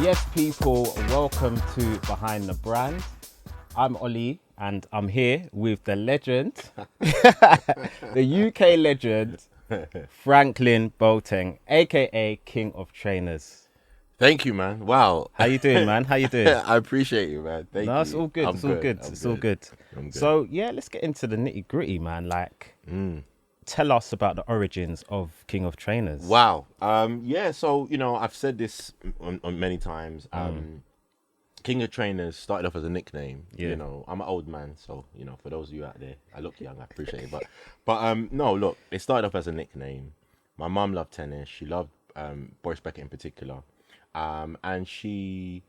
Yes, people, welcome to Behind the Brand. I'm Ollie, and I'm here with the legend, the UK legend, Franklin Boateng, aka King of Trainers. Thank you, man. Wow. How you doing, man? How you doing? I appreciate you, man. Thank you. No, it's all good. I'm It's all good. I'm It's all good. I'm good. So yeah, let's get into the nitty gritty, man. Like, tell us about the origins of King of Trainers. Wow. Yeah. So I've said this on many times. King of Trainers started off as a nickname. Yeah. I'm an old man, so for those of you out there, I look young. I appreciate it, but no, look, it started off as a nickname. My mum loved tennis. She loved Boris Beckett in particular, and she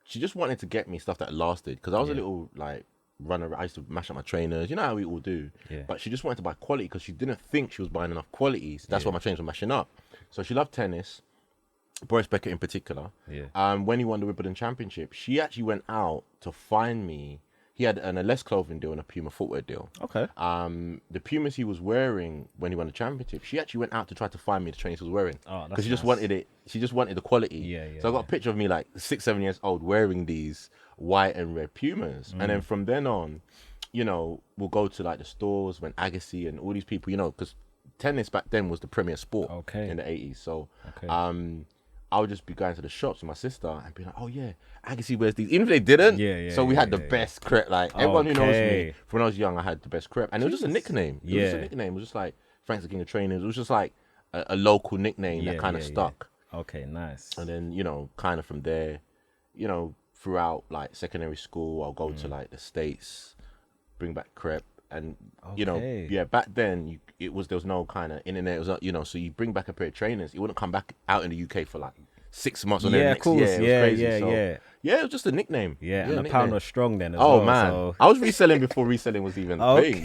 just wanted to get me stuff that lasted because I was a little like runner. I used to mash up my trainers. You know how we all do. Yeah. But she just wanted to buy quality because she didn't think she was buying enough quality. So that's why my trainers were mashing up. So she loved tennis. Boris Beckett in particular. Yeah. When he won the Wimbledon Championship, she actually went out to find me. He had a less clothing deal and a Puma footwear deal. Okay. The Pumas he was wearing when he won the championship, she actually went out to try to find me the trainers he was wearing. Oh, that's because she just nice. wanted it. She just wanted the quality. Yeah. So I got a picture of me like 6, 7 years old wearing these white and red Pumas, and then from then on, we'll go to like the stores when Agassi and all these people, because tennis back then was the premier sport in the 80s. So, I would just be going to the shops with my sister and be like, "Oh yeah, Agassi wears these." Even if they didn't, so we had the best crepe. Like everyone who knows me, from when I was young, I had the best crepe, and it was just a nickname. It was just a nickname. It was just like Frank's the King of Trainers. It was just like a local nickname that kind of stuck. Okay, nice. And then kind of from there, throughout like secondary school, I'll go to like the States, bring back crepe, and back then there was no kind of internet. It was so you bring back a pair of trainers, it wouldn't come back out in the UK for like 6 months. And then next year, it was crazy. It was just a nickname. And the pound was strong then as well. Oh man, so I was reselling before reselling was even a thing.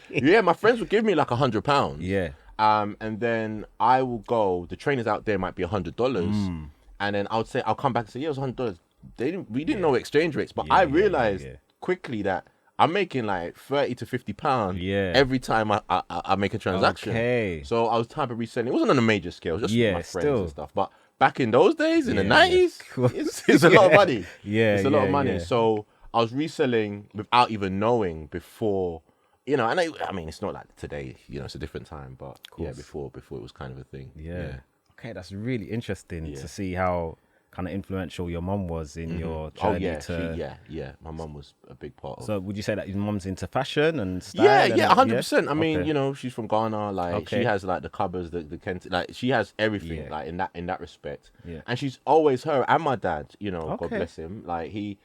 Yeah. My friends would give me like £100. Yeah. And then I will go. The trainers out there might be $100, and then I'll come back and say, yeah, it was $100. We didn't know exchange rates, but I realized quickly that I'm making like £30 to £50 every time I make a transaction. Okay. So I was type of reselling. It wasn't on a major scale, just with my friends and stuff. But back in those days, in the 90s, it's a lot of money. It's a lot of money. So I was reselling without even knowing before, and I mean, it's not like today, it's a different time, but before it was kind of a thing. Yeah. Okay, that's really interesting to see how kind of influential your mum was in your journey my mum was a big part of. So would you say that your mum's into fashion and style? 100%. I mean, she's from Ghana, like she has like the covers, the Kent, like she has everything like in that respect. And she's always, her and my dad, God bless him, like he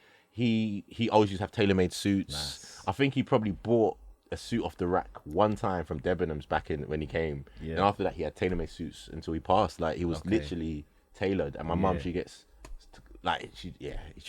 always used to have tailor-made suits. Nice. I think he probably bought a suit off the rack one time from Debenhams back in when he came, and after that he had tailor-made suits until he passed. Like he was literally tailored, and my mum, she gets like she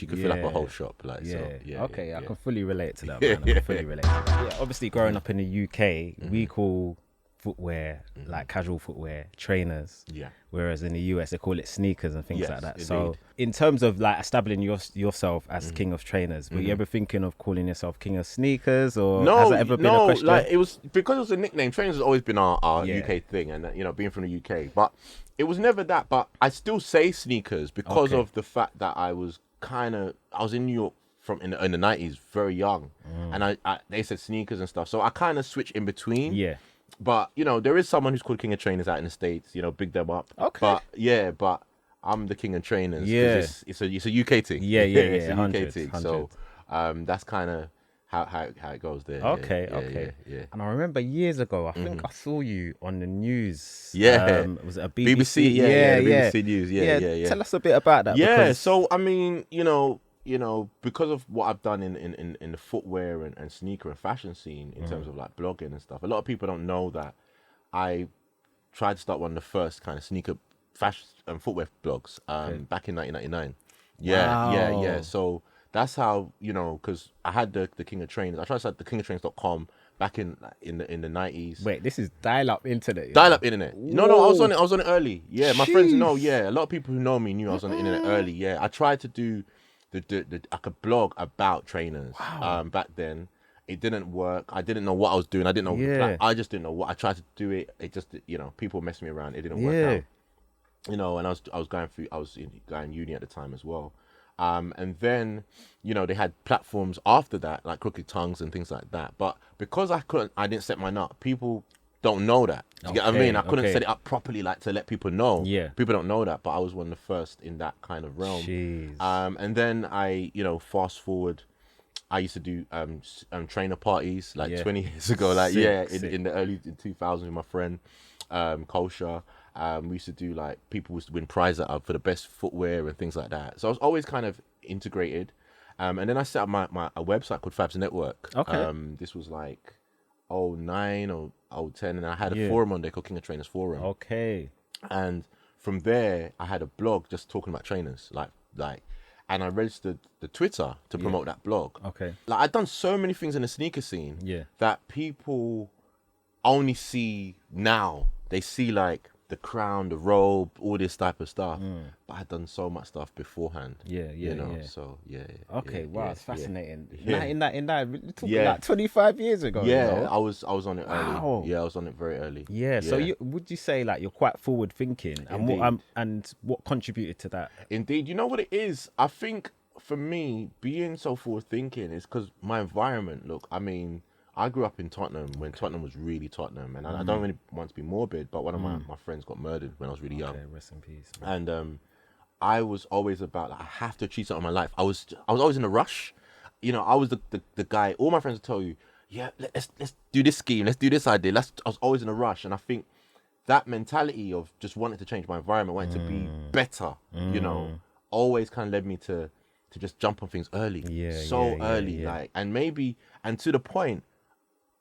could fill up a whole shop. Like I can fully relate to that, man. I can fully relate to that. Yeah, obviously growing up in the UK, we call footwear like casual footwear trainers, whereas in the US they call it sneakers and things like that. Indeed. So in terms of like establishing yourself as King of Trainers, were you ever thinking of calling yourself King of Sneakers, or has that ever been a question? Like it was because it was a nickname. Trainers has always been our UK thing, and being from the UK, but it was never that. But I still say sneakers because of the fact that I was in New York in the 90s, very young, and they said sneakers and stuff, so I kind of switched in between. But there is someone who's called King of Trainers out in the States. Big them up. Okay. But I'm the King of Trainers. Yeah. It's a UK thing. It's a UK thing. 100. So that's kind of how it goes there. Okay. And I remember years ago, I think I saw you on the news. Was it a BBC? BBC. BBC News. Yeah. Tell us a bit about that. Yeah. So I mean, because of what I've done in the footwear and sneaker and fashion scene in terms of like blogging and stuff, a lot of people don't know that I tried to start one of the first kind of sneaker fashion and footwear blogs back in 1999. Yeah. So that's how, because I had the King of Trainers. I tried to start the kingoftrainers.com back in the 90s. Wait, this is dial-up internet? Dial-up internet. No, I was on it early. Yeah, my friends know. Yeah, a lot of people who know me knew I was on the internet early. Yeah, I tried to do like a blog about trainers. Back then. It didn't work. I didn't know what I was doing. I didn't know. I just didn't know what. I tried to do it. It just, people messed me around. It didn't work out. you know, and I was going uni at the time as well. And then, you know, they had platforms after that, like Crooked Tongues and things like that. But because I didn't set mine up, people don't know that. Do you get what I mean? I couldn't set it up properly, like, to let people know. Yeah. People don't know that, but I was one of the first in that kind of realm. Jeez. And then you know, fast forward, I used to do trainer parties like 20 years ago, like in the early 2000s with my friend Kosha. We used to do, like, people used to win prizes for the best footwear and things like that. So I was always kind of integrated. And then I set up a website called Fabs Network. Okay. This was like 09 or 010, and I had a forum on there called King of Trainers Forum. Okay. And from there, I had a blog just talking about trainers, and I registered the Twitter to promote that blog. Okay. Like, I'd done so many things in the sneaker scene that people only see now. They see, like, the crown, the robe, all this type of stuff. But I'd done so much stuff beforehand. You know. So Okay, wow, it's fascinating. Yeah. In that, we're talking like 25 years ago. Yeah, you know? I was on it early. Wow. Yeah, I was on it very early. Yeah. So would you say, like, you're quite forward thinking, and what contributed to that? Indeed, you know what it is? I think for me, being so forward thinking is because my environment. Look, I mean, I grew up in Tottenham when Tottenham was really Tottenham, and I don't really want to be morbid, but one of my friends got murdered when I was really young. Okay, rest in peace. Man. And I was always about, like, I have to achieve something in my life. I was always in a rush. You know, I was the guy. All my friends would tell you, yeah, let's do this scheme, let's do this idea. I was always in a rush, and I think that mentality of just wanting to change my environment, wanting to be better, you know, always kind of led me to just jump on things early, early, like, and to the point,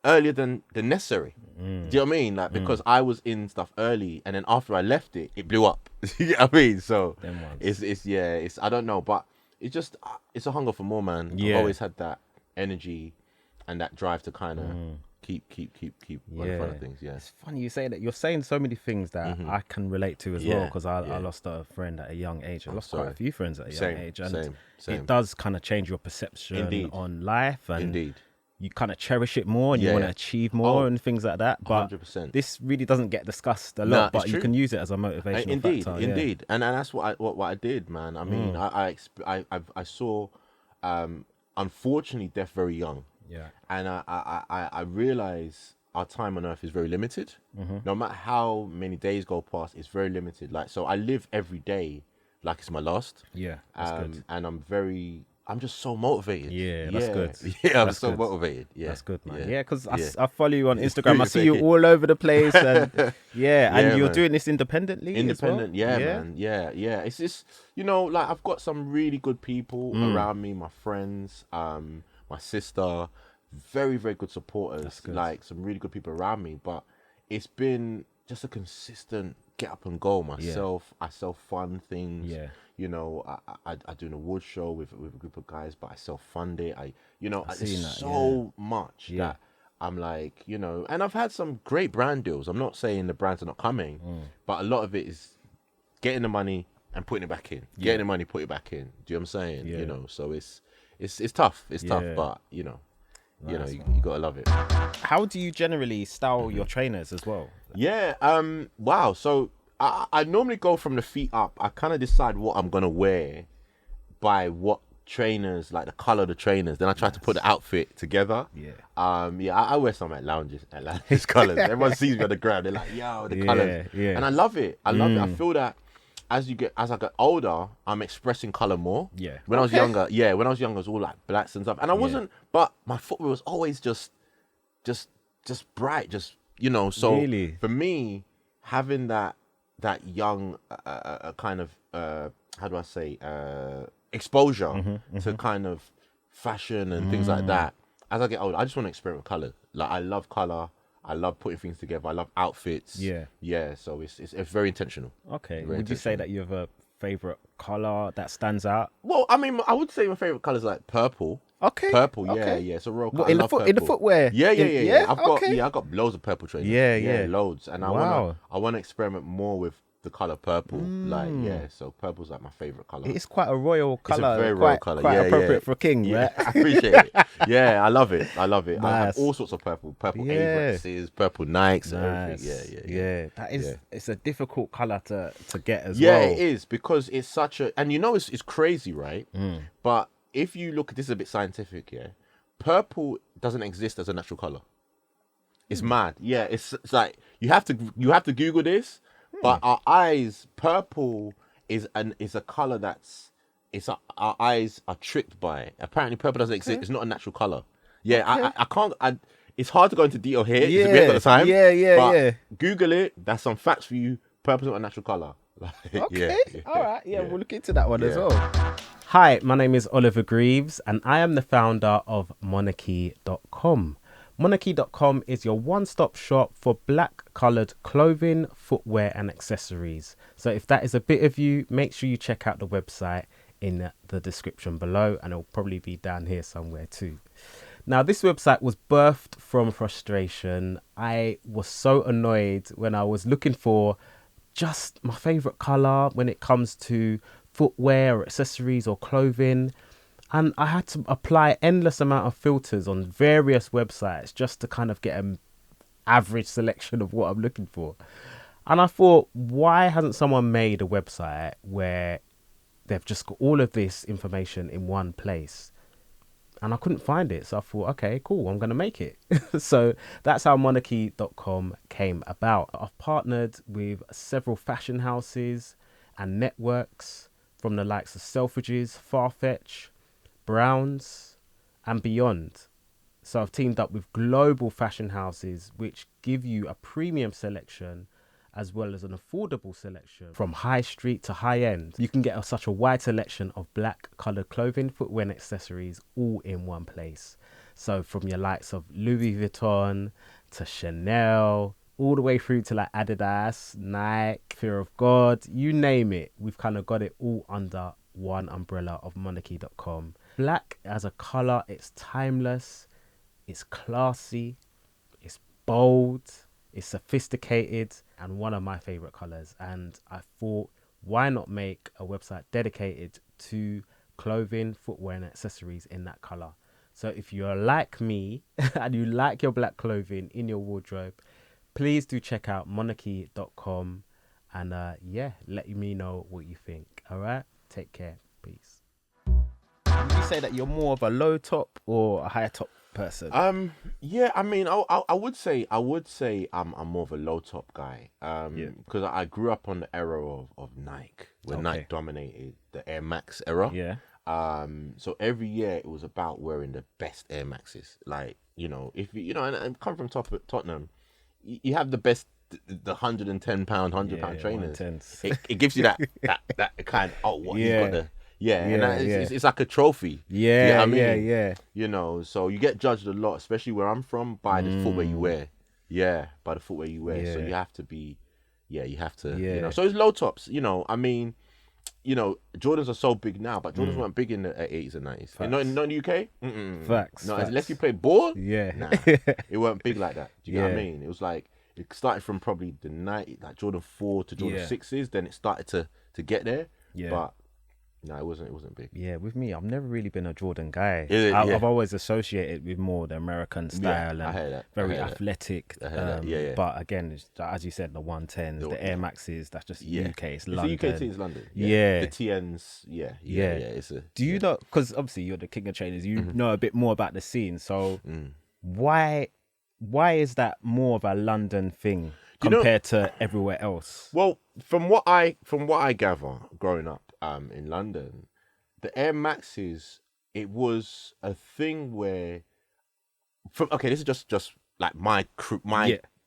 earlier than necessary. Do you know what I mean? Like, because I was in stuff early, and then after I left it blew up. You know what I mean? So it's I don't know, but it's just it's a hunger for more, man. I've always had that energy and that drive to kind of keep in front of things. Yeah, it's funny you say that. You're saying so many things that I can relate to as well, because I lost a friend at a young age. I lost quite a few friends at a young age, and it does kind of change your perception on life, and you kind of cherish it more, and you want to achieve more and things like that. But 100%. this really doesn't get discussed a lot, but you can use it as a motivational factor. Indeed. And that's what I did, man. I mean, I saw, unfortunately, death very young. Yeah. And I realize our time on earth is very limited. No matter how many days go past, it's very limited. Like, so I live every day like it's my last. Yeah, that's good. And I'm just so motivated. Yeah, that's good. Yeah, I'm so motivated. Yeah, that's good, man. Yeah, because I follow you on Instagram. I see you all over the place, and and you're doing this independently. Independent, as well? Man. Yeah. It's just, you know, like, I've got some really good people around me. My friends, my sister, very, very good supporters. Like, some really good people around me. But it's been just a consistent get up and go myself. I self-fund things. You know, I do an award show with a group of guys, but I self-fund it. There's so much that I'm like, you know, and I've had some great brand deals. I'm not saying the brands are not coming, but a lot of it is getting the money and putting it back in. Getting the money, put it back in. Do you know what I'm saying? You know, so it's tough. It's tough, but you know, you gotta love it. How do you generally style your trainers as well? Yeah. Wow. So I normally go from the feet up. I kind of decide what I'm gonna wear by what trainers, like the color of the trainers. Then I try to put the outfit together. I wear some at lounges colors. Everyone sees me on the ground. They're like, yo, the colors. And I love it. I feel that as I get older, I'm expressing color more. When I was younger, it was all like blacks and stuff. And I wasn't, but my footwear was always just bright, just, you know. So for me, having that young kind of how do I say exposure to kind of fashion and things like that. As I get older, I just want to experiment with color. Like, I love color. I love putting things together. I love outfits. Yeah. So it's very intentional. Okay. Would you say that you have a favorite color that stands out? Well, I mean, I would say my favorite color is like purple. Okay. Purple. Yeah. So real color. In the footwear. Yeah. I've got loads of purple trainers. Yeah. Loads. And I wanna experiment more with the color purple. Like, yeah, so purple's like my favorite color. It's quite a royal color. It's a very royal color. Quite yeah, appropriate for a king, right? I appreciate it. Yeah, I love it. I love it. I have Nice. all sorts of purple Avirexes, purple Nikes, and Nice. everything. Yeah. That is. It's a difficult color to get as well. Yeah, it is, because it's such a, and you know, it's crazy, right? But if you look at this, is a bit scientific, yeah. Purple doesn't exist as a natural color. It's mad. Yeah, it's like you have to Google this. But our eyes, purple is a color our eyes are tricked by it. Apparently, purple doesn't exist. It's not a natural color. Yeah, I can't. It's hard to go into detail here. Yeah, we haven't got the time. Yeah. Google it. That's some facts for you. Purple's not a natural color. Okay. All right. Yeah, we'll look into that one as well. Hi, my name is Oliver Greaves, and I am the founder of MONOCHY.com. MONOCHY.com is your one-stop shop for black-coloured clothing, footwear and accessories. So if that is a bit of you, make sure you check out the website in the description below, and it'll probably be down here somewhere too. Now, this website was birthed from frustration. I was so annoyed when I was looking for just my favourite colour when it comes to footwear or accessories or clothing. And I had to apply endless amount of filters on various websites just to kind of get an average selection of what I'm looking for. And I thought, why hasn't someone made a website where they've just got all of this information in one place? And I couldn't find it. So I thought, okay, cool, I'm going to make it. So that's how MONOCHY.com came about. I've partnered with several fashion houses and networks from the likes of Selfridges, Farfetch, Browns and beyond. So I've teamed up with global fashion houses which give you a premium selection as well as an affordable selection from high street to high end. You can get such a wide selection of black coloured clothing, footwear and accessories all in one place. So from your likes of Louis Vuitton to Chanel, all the way through to like Adidas, Nike, Fear of God, you name it. We've kind of got it all under one umbrella of MONOCHY.com. Black as a colour, it's timeless, it's classy, it's bold, it's sophisticated, and one of my favourite colours. And I thought, why not make a website dedicated to clothing, footwear and accessories in that colour? So if you're like me and you like your black clothing in your wardrobe, please do check out MONOCHY.com and let me know what you think. All right, take care, peace. Would you say that you're more of a low top or a high top person? Yeah, I mean, I would say I'm more of a low top guy. Because I grew up on the era of Nike, when Nike dominated the Air Max era. Yeah. So every year it was about wearing the best Air Maxes. Like, you know, if you know, and I come from Tottenham, you have the best, the £110, £100 trainers. It gives you that kind of, he's got the. It's like a trophy. Yeah, you know what I mean? yeah. You know, so you get judged a lot, especially where I'm from, by the footwear you wear. Yeah, by the footwear you wear. So you have to be, you know. So it's low tops, you know. I mean, you know, Jordans are so big now, but Jordans weren't big in the 80s and 90s. Not in the UK? Facts. No, unless you play ball, nah, it weren't big like that. Do you know what I mean? It was like, it started from probably the 90s, like Jordan 4 to Jordan 6s, then it started to get there. Yeah. But no, it wasn't big. Yeah, with me, I've never really been a Jordan guy. I've always associated with more the American style and very athletic. But again, as you said, the 110s, the Air Maxes, that's just UK. It's London. The UK team is London. Yeah. The TNs, It's Do you know? Because obviously you're the king of trainers. You know a bit more about the scene. So why is that more of a London thing compared to everywhere else? Well, from what I gather, growing up in London, the Air Maxes, it was a thing where, this is just like my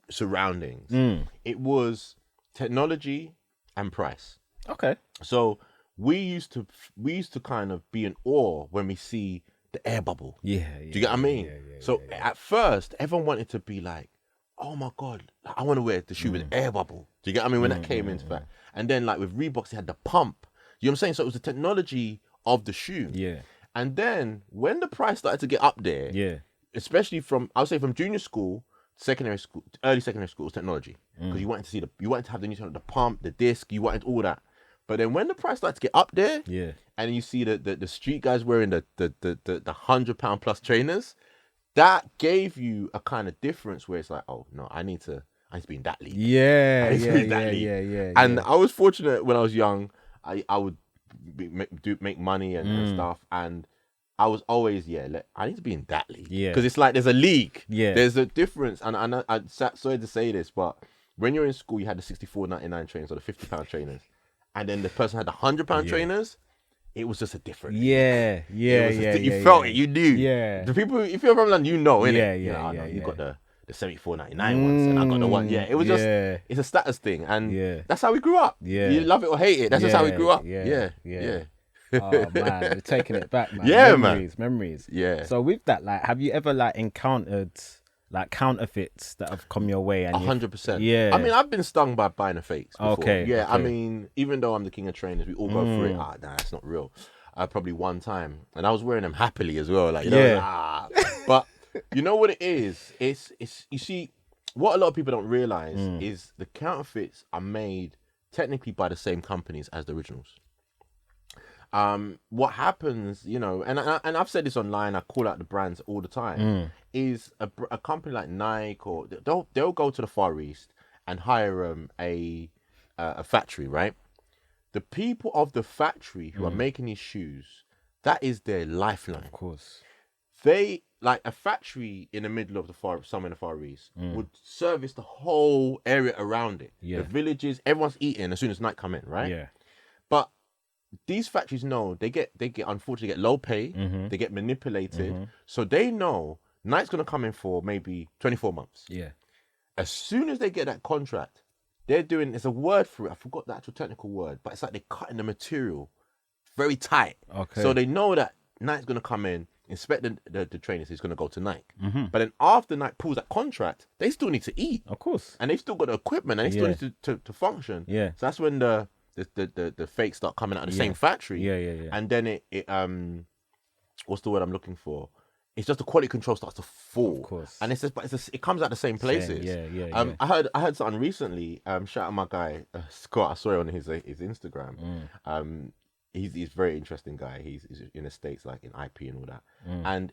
surroundings. It was technology and price. Okay. So we used to kind of be in awe when we see the air bubble. Do you get what I mean? So at first, everyone wanted to be like, oh my God, I want to wear the shoe with air bubble. Do you get what I mean? When that came into fact. And then like with Reeboks, they had the pump. You know what I'm saying? So it was the technology of the shoe. Yeah. And then when the price started to get up there, especially from, I would say from junior school early secondary school was technology because you wanted to see you wanted to have the new the pump, the disc, you wanted all that. But then when the price started to get up there, and you see the street guys wearing the £100 plus trainers, that gave you a kind of difference where it's like, oh no, I need to be in that league. Yeah. And I was fortunate when I was young. I would make money and stuff, and I was always I need to be in that league. Because it's like there's a league. There's a difference, and I'm sorry to say this, but when you're in school, you had the £64.99 trainers or the £50 trainers, and then the person had the £100 trainers. It was just a different. You felt it. You knew. The people, if you're from London, you know, innit? You got the £74.99 ones, and I got the one. It was just, it's a status thing, and that's how we grew up. You love it or hate it. That's just how we grew up. Oh man, we're taking it back, man. Memories. So with that, like, have you ever like encountered like counterfeits that have come your way? And 100%. I mean, I've been stung by buying a fakes before. Okay. I mean, even though I'm the king of trainers, we all go through it. Nah, that's not real. Probably one time, and I was wearing them happily as well. Like, you know, but you know what it is? It's you see, what a lot of people don't realize is the counterfeits are made technically by the same companies as the originals. What happens, you know, and I've said this online, I call out the brands all the time, is a company like Nike, or they'll go to the Far East and hire a factory, right? The people of the factory who are making these shoes, that is their lifeline. Of course. They, like a factory in the middle of somewhere in the Far East, would service the whole area around it. The villages, everyone's eating as soon as night come in, right? But these factories know they get unfortunately get low pay, they get manipulated, so they know night's gonna come in for maybe 24 months. As soon as they get that contract, they're doing, there's a word for it, I forgot the actual technical word, but it's like they're cutting the material very tight. So they know that night's gonna come in, inspect the trainers, he's gonna go to Nike. But then after Nike pulls that contract, they still need to eat. Of course. And they've still got the equipment, and they still need to function. So that's when the fakes start coming out of the same factory. And then it what's the word I'm looking for? It's just the quality control starts to fall. Of course. And it comes out the same places. I heard something recently. Shout out my guy Scott. I saw it on his Instagram. He's a very interesting guy. He's in the States, like in IP and all that. And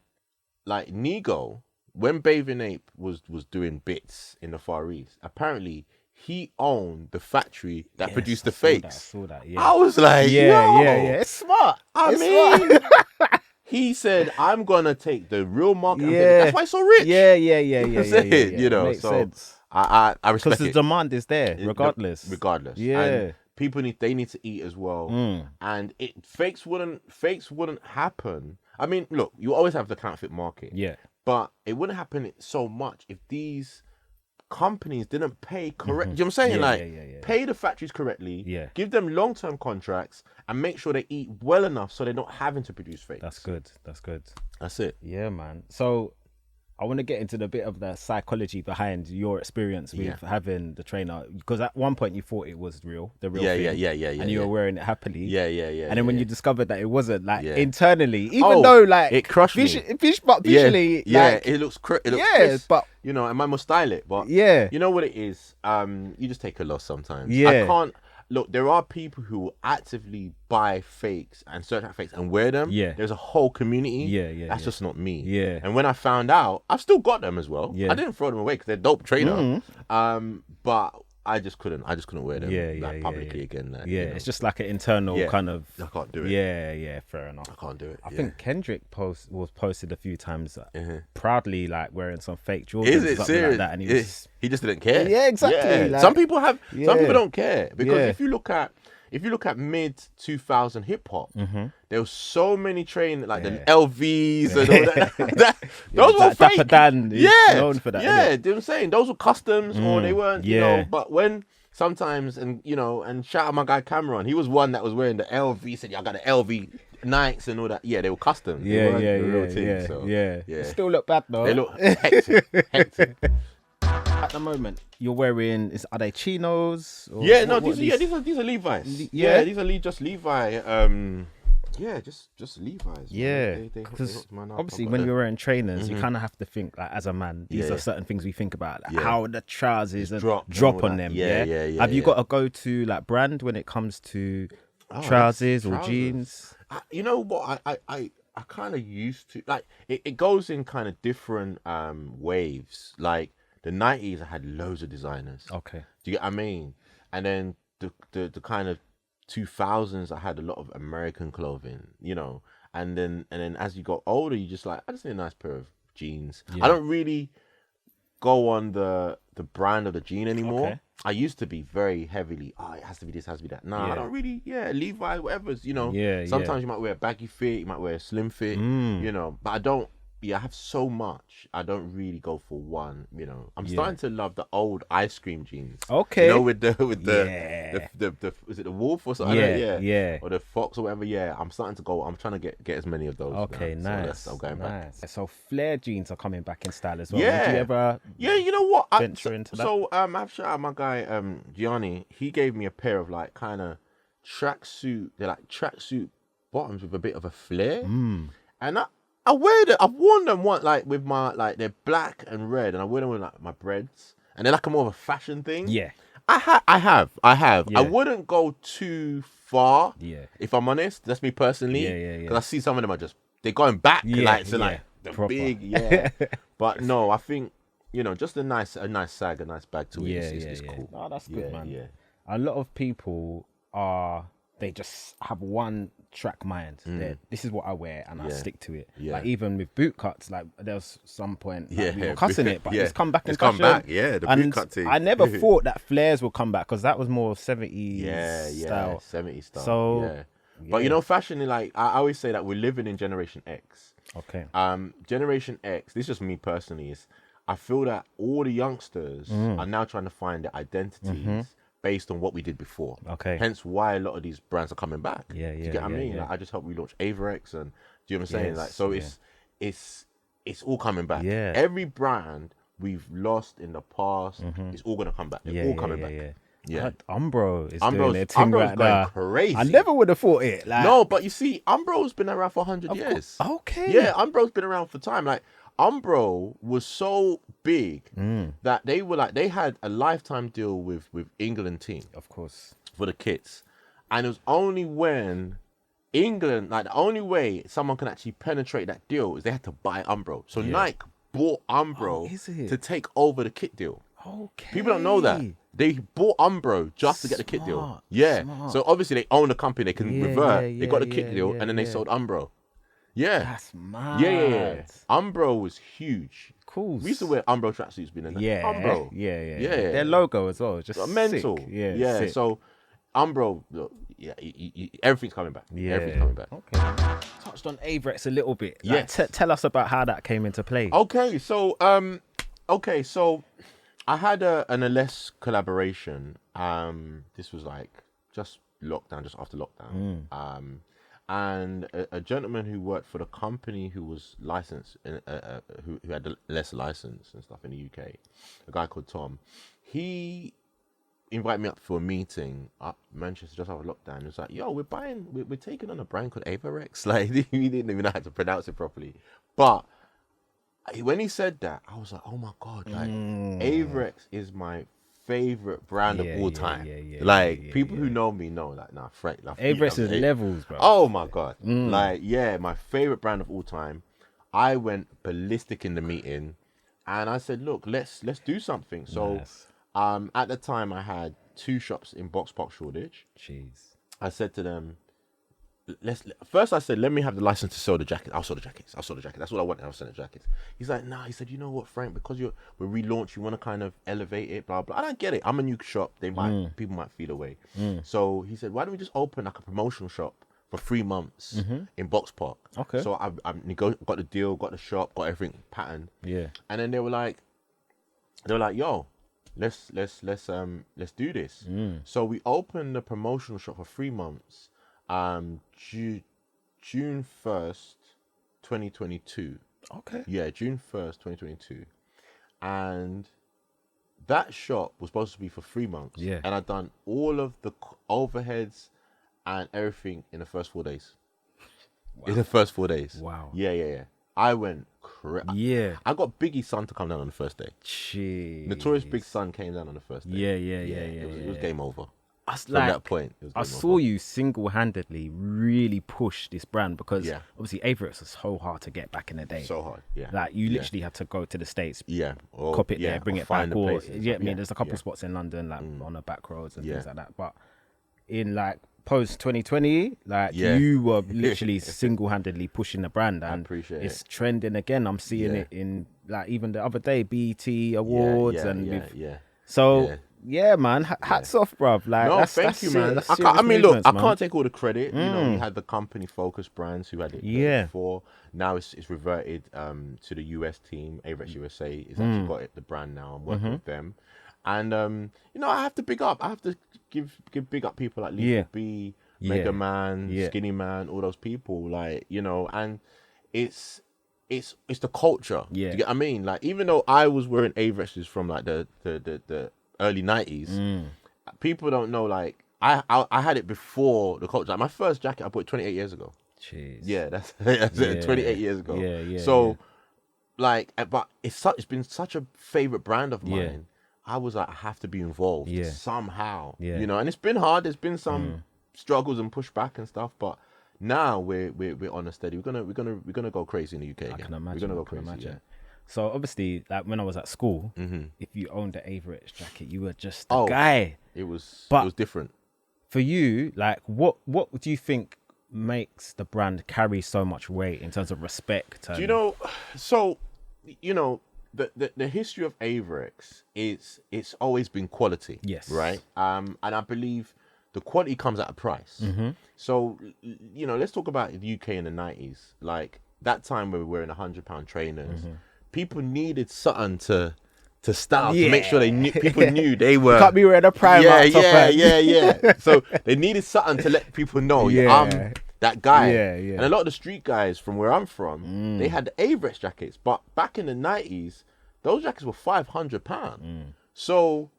like Nego, when Bathing Ape was doing bits in the Far East, apparently he owned the factory that produced the fakes. I saw that. I was like, it's smart. I mean, he said, I'm gonna take the real market. That's why he's so rich. You know, makes sense. I respect it. Because the demand is there, regardless. And people need to eat as well. And fakes wouldn't happen. I mean, look, you always have the counterfeit market. But it wouldn't happen so much if these companies didn't pay correct. You know what I'm saying? Pay the factories correctly, give them long-term contracts, and make sure they eat well enough so they're not having to produce fakes. That's good. That's it. Yeah, man. So I want to get into the bit of the psychology behind your experience with having the trainer, because at one point you thought it was the real thing. And you were wearing it happily. And then when you discovered that it wasn't, like internally, even though like it crushed me. But visually, like, it looks crisp, but you know, and man must style it, but you know what it is. You just take a loss sometimes. I can't. Look, there are people who will actively buy fakes and search out fakes and wear them. There's a whole community. That's just not me. And when I found out, I've still got them as well. I didn't throw them away because they're dope trainer. But I just couldn't wear them publicly again. Like, you know. It's just like an internal kind of. I can't do it. Fair enough. I can't do it. I think Kendrick was posted a few times proudly like wearing some fake Jordans. Is it serious? Like that, and he just didn't care. Yeah, exactly. Like, some people don't care because if you look at mid 2000 hip hop, there was so many train like the LVs and all that. Those were fake. Dapper Dan known for that. You know what I'm saying? Those were customs or they weren't. You know, but when sometimes and shout out my guy Cameron, he was one that was wearing the LV. Said, I got the LV Nikes and all that. Yeah, they were custom. They still look bad though. They look hectic. At the moment, you're wearing are they chinos? Or these are Levi's. These are just Levi. Yeah, just Levi's. Yeah, They because hooked mine up. obviously when you're wearing trainers, you kind of have to think like as a man. These are Yeah. certain things we think about, like Yeah. how the trousers and drop drop and all on that. them. Yeah. Have you got a go-to like brand when it comes to trousers or jeans? You know what? I kind of used to like it goes in kind of different waves. Like the 90s, I had loads of designers. Okay. Do you get what I mean? And then the kind of 2000s, I had a lot of American clothing, you know. And then as you got older, you just like, I just need a nice pair of jeans. I don't really go on the brand of the jean anymore. Okay. I used to be very heavily, it has to be this, has to be that. Nah, I don't really, Levi, whatever's, you know. Sometimes you might wear a baggy fit, you might wear a slim fit, you know, but I don't, I have so much. I don't really go for one, you know. I'm starting to love the old ice cream jeans. Okay. You know, with the is it the wolf or something? Yeah. Or the fox or whatever. Yeah, I'm starting to go. I'm trying to get as many of those. Okay, now. nice. So I'm going back. So flare jeans are coming back in style as well. Yeah. Did you ever? Yeah, you know what? Venture into that? So I've shout out my guy Gianni. He gave me a pair of like kind of tracksuit. They're like tracksuit bottoms with a bit of a flare, and I wear them. I've worn them once, like with my they're black and red, and I wear them with like my breads, and they're like a more of a fashion thing. Yeah. I have. Yeah. I wouldn't go too far. Yeah. If I'm honest, that's me personally. Yeah. Because I see some of them are just they're going back. Like the proper. big. But no, I think just a nice sag, a nice bag to it. It's cool. Oh, that's good, man. Yeah. A lot of people they just have one track mind. This is what I wear and I stick to it. Like even with boot cuts, like there was some point we were cussing it, but it's come back in fashion. The boot cut thing. I never thought that flares would come back because that was more 70s style. 70s style. So but fashion, like I always say that we're living in Generation X. Okay. Generation X, this is just me personally, is I feel that all the youngsters are now trying to find their identities based on what we did before. Okay. Hence why a lot of these brands are coming back. Yeah. Do you get what I mean? Yeah. Like, I just helped relaunch Avirex, and do you know what I'm saying? Yes, Like, so it's all coming back. Yeah. Every brand we've lost in the past is all gonna come back. They're all coming back. Yeah. Umbro is doing their thing Umbro's right going now. crazy. I never would have thought it. Like, No, but you see, Umbro's been around for 100 years. Okay. Yeah, Umbro's been around for time. Like, Umbro was so big that they had a lifetime deal with England team. Of course. For the kits. And it was only when England, like the only way someone can actually penetrate that deal is they had to buy Umbro. So Nike bought Umbro to take over the kit deal. Okay. People don't know that. They bought Umbro just to get the kit deal. Yeah. Smart. So obviously they own the company. They can revert. They got the kit deal and then they yeah. sold Umbro. Yeah. That's mad. Yeah. Umbro was huge. Cool. We used to wear Umbro tracksuits being in that. Yeah. Umbro. Yeah. Yeah. Their logo as well. Just mental. Sick. Yeah. Yeah. Sick. So Umbro, everything's coming back. Yeah. Everything's coming back. Okay. Touched on Avirex a little bit. Yes. Like, tell us about how that came into play. Okay. So I had an LS collaboration. This was like just after lockdown. And a gentleman who worked for the company who was licensed, who had the LS license and stuff in the UK, a guy called Tom, he invited me up for a meeting up Manchester just after lockdown. He was like, yo, we're taking on a brand called Avirex. Like, he didn't even know how to pronounce it properly. But when he said that, I was like, oh my God, like Avirex is my favorite brand of all time. People who know me know, like, nah, Frank. Like, Avirex is levels, bro. Oh my God. Like, my favorite brand of all time. I went ballistic in the meeting and I said, look, let's do something. So at the time I had 2 shops in Box Park Shoreditch. Jeez. I said to them, First I said, let me have the license to sell the jacket. I'll sell the jackets. That's what I want. I'll sell the jackets. He's like, nah. He said, you know what, Frank? Because we're relaunch, you want to kind of elevate it, blah blah. I don't get it. I'm a new shop. People might feel away. So he said, why don't we just open like a promotional shop for 3 months in Box Park? Okay. So I got the deal, got the shop, got everything patterned. Yeah. And then they were like, yo, let's do this. So we opened the promotional shop for 3 months. June 1st, 2022. Okay. Yeah, June 1st, 2022. And that shop was supposed to be for 3 months. Yeah. And I'd done all of the overheads and everything in the first 4 days. in the first 4 days. Wow. Yeah. I went Yeah. I got Biggie's son to come down on the first day. Jeez. Notorious Big Son came down on the first day. Yeah. It was game over. From that point, it was I saw you single-handedly really push this brand because obviously Avirex was so hard to get back in the day. So hard, yeah. Like you literally had to go to the States, or cop it there, bring it back. Or I mean, there's a couple spots in London, like on the back roads and things like that. But in like post 2020, like you were literally single-handedly pushing the brand, and it's trending again. I'm seeing it in like even the other day, BET Awards So. Yeah, man. Hats off, bruv. Like, no, thank you, man. I mean, look, I can't take all the credit. You know, we had the company Focus Brands who had it before. Now it's reverted to the US team. Avirex USA is actually got the brand now. I'm working with them, and you know, I have to big up. I have to give big up people like Lethal B, Mega Man, Skinny Man, all those people. Like, you know, and it's the culture. Do you get what I mean? Like, even though I was wearing Avirexes from like the early 90s, people don't know, like I had it before the culture. Like, my first jacket I bought 28 years ago. Jeez. Yeah, that's it, 28 years ago. So like, but it's been such a favorite brand of mine. I was like, I have to be involved somehow. You know, and it's been hard. There's been some struggles and pushback and stuff, but now we're on a steady. We're gonna go crazy in the UK again. I can imagine. We're gonna go crazy. Yeah. So obviously, like when I was at school, if you owned the Avirex jacket, you were just the guy. It was different. For you, like what do you think makes the brand carry so much weight in terms of respect? Do you know? So, you know, the history of Avirex it's always been quality. Yes. Right. And I believe the quality comes at a price. So, you know, let's talk about the UK in the 90s. Like that time where we were wearing £100 trainers. People needed something to style to make sure people knew they were. You can't be wearing a Primark. So they needed something to let people know I'm that guy. And a lot of the street guys from where I'm from, they had the Avirex jackets, but back in the 90s, those jackets were £500. So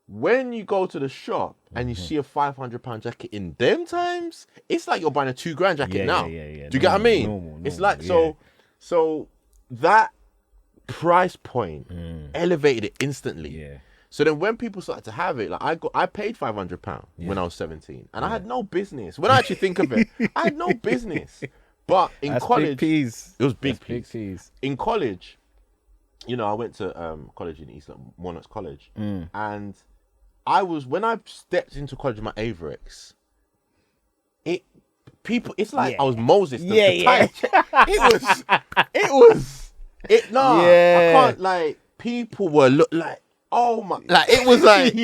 when you go to the shop and you see a £500 jacket in them times, it's like you're buying a $2,000 jacket now. Do you get what I mean? Normal, it's like so that price point elevated it instantly. So then when people started to have it, like I paid £500 when I was 17, and I had no business. When I actually think of it, I had no business. But in college, it was big piece. In college, you know, I went to college in East London, MONOCHY College, and when I stepped into college with my Avirex, it's like I was Moses. I can't, like, people were like, oh my, like, it was like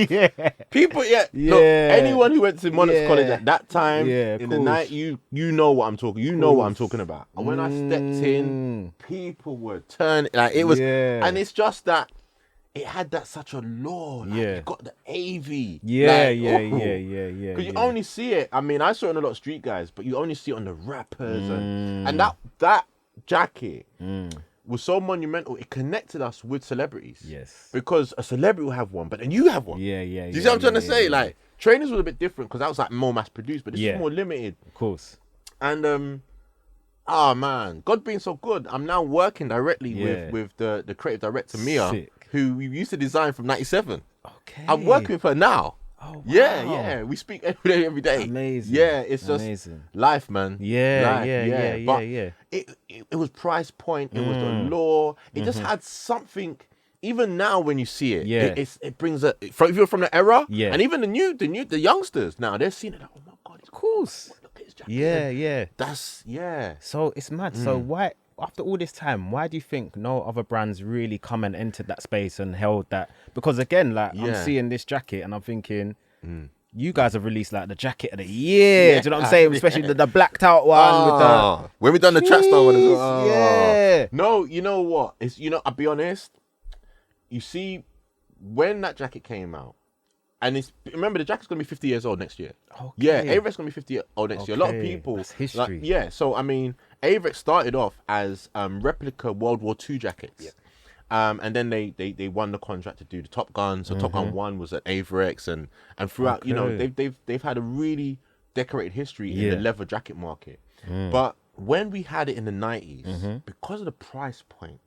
people look, anyone who went to MONOCHY College at that time in the night, you know what I'm talking what I'm talking about. And when I stepped in, people were turning, like, it was and it's just that it had that such a lore. Like, you got the AV. Because you only see it. I mean, I saw it on a lot of street guys, but you only see it on the rappers and that jacket was so monumental. It connected us with celebrities. Yes. Because a celebrity will have one, but then you have one. Do you see what I'm trying to say? Like, trainers was a bit different because that was like more mass produced, but this is more limited. Of course. And oh man, God being so good, I'm now working directly with the creative director Mia, who we used to design from '97. Okay. I'm working with her now. Oh, wow. Yeah. We speak every day. Amazing. Yeah, it's just life, man. Yeah. It was price point. It was the law. It just had something. Even now, when you see it, it brings a. If you're from the era, and even the youngsters now, they're seeing it. Like, oh my God, of course. Look at his jacket. That's So it's mad. So why? After all this time, why do you think no other brands really come and entered that space and held that? Because again, like I'm seeing this jacket and I'm thinking, you guys have released like the jacket of the year. Do you know what I'm saying? Especially the blacked out one with the. When we done the track star one as well. No, you know what? I'll be honest. You see, when that jacket came out, and remember the jacket's gonna be 50 years old next year. Okay. Yeah, Avirex gonna be 50 years old next year. A lot of people. That's history. Like, so I mean, Avirex started off as replica World War II jackets. Yeah. And then they won the contract to do the Top Gun. So Top Gun 1 was at Avirex, and throughout, they've had a really decorated history in the leather jacket market. But when we had it in the 90s, because of the price point,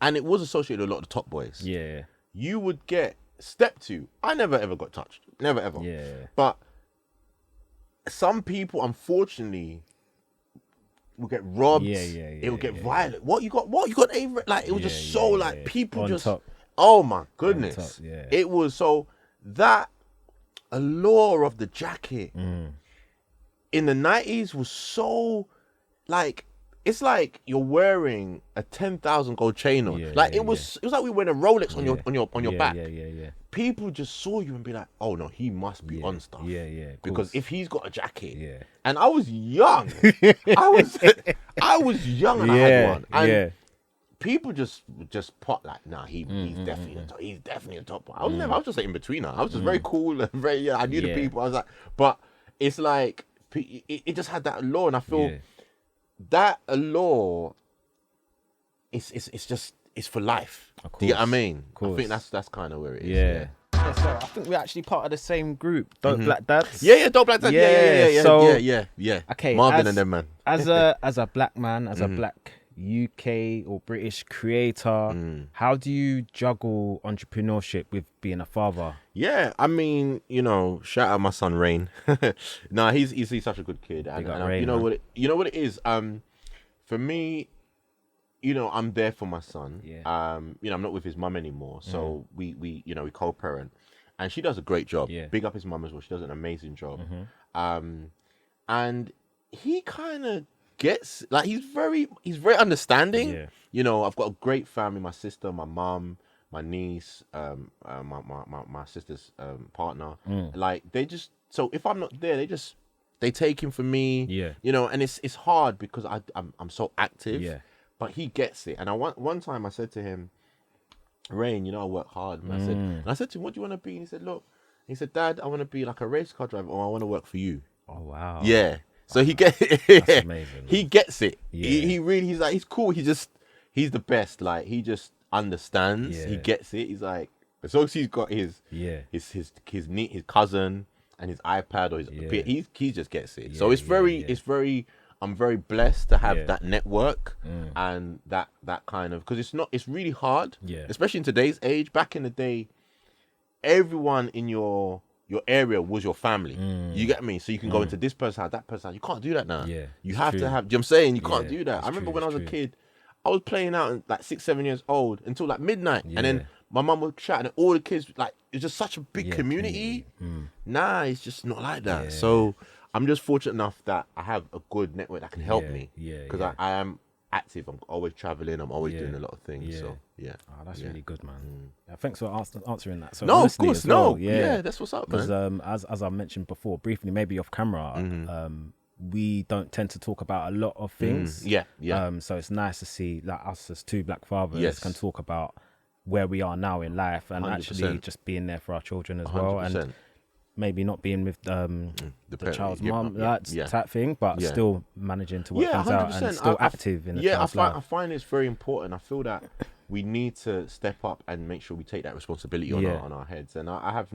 and it was associated with a lot of the top boys. Yeah. You would get Step 2. I never ever got touched. Never ever. Yeah. But some people, unfortunately, will get robbed. It will get violent. What you got? Avirex? Like, it was just so like people on just. top. Oh my goodness! On top, yeah. It was so that allure of the jacket in the 90s was so like. It's like you're wearing a 10,000 gold chain on. It was like we wearing a Rolex on your back. Yeah. People just saw you and be like, "Oh no, he must be on stuff." Yeah. Because if he's got a jacket, Yeah. and I was young, I was young and I had one, and people just pop like, "Nah, he's definitely a top one." I was just like in betweener. I was just very cool and very I knew the people. I was like, but it's like it just had that allure, and I feel. That allure, it's for life. Do you get what I mean? I think that's kind of where it is. Yeah. So I think we're actually part of the same group. Dope Black Dads. Yeah, Dope Black Dads. Yeah. So, yeah. Okay, Marvin and them, man. As a black man, as a black UK or British creator, how do you juggle entrepreneurship with being a father? Yeah, I mean, shout out my son Rain. Nah, he's such a good kid, and Rain, you know what it is. For me, I'm there for my son. Yeah. I'm not with his mum anymore, so we co-parent, and she does a great job. Yeah. Big up his mum as well. She does an amazing job. And he kind of gets like he's very understanding. Yeah. I've got a great family. My sister, my mum, my niece, my sister's partner. Like so if I'm not there, they take him for me. Yeah. And it's hard because I'm so active. Yeah. But he gets it. And one time I said to him, Rain, I work hard. And I said to him, what do you want to be? And he said, look. He said, Dad, I want to be like a race car driver, or I want to work for you. Oh wow. Yeah. So he gets it. That's amazing. He gets it. Yeah. He's like, he's cool. He's the best. Like, he just understands. Yeah. He gets it. He's like, as long as he's got his cousin and his iPad or he just gets it. So I'm very blessed to have that network and that kind of, because it's really hard. Yeah. Especially in today's age. Back in the day, everyone in your area was your family. You get me? So you can go into this person's house, that person's house. You can't do that now. Yeah, you have to have, do you know what I'm saying? You can't do that. I remember when I was a kid, I was playing out at like 6-7 years old until like midnight. And then my mum would shout and all the kids, like, it's just such a big community. Nah, it's just not like that. Yeah. So I'm just fortunate enough that I have a good network that can help me. Because I am active. I'm always traveling. I'm always doing a lot of things. So Oh, that's really good, man. Thanks for answering that. So no, of course, well, no. Yeah, that's what's up, man. Because as I mentioned before, briefly, maybe off camera, we don't tend to talk about a lot of things. So it's nice to see like us as two black fathers can talk about where we are now in life and 100%. Actually just being there for our children as 100%. Well. And maybe not being with the child's mum, type thing, but still managing to work things 100%. Out and still active in the child's life. I find it's very important. I feel that we need to step up and make sure we take that responsibility on our heads. And I have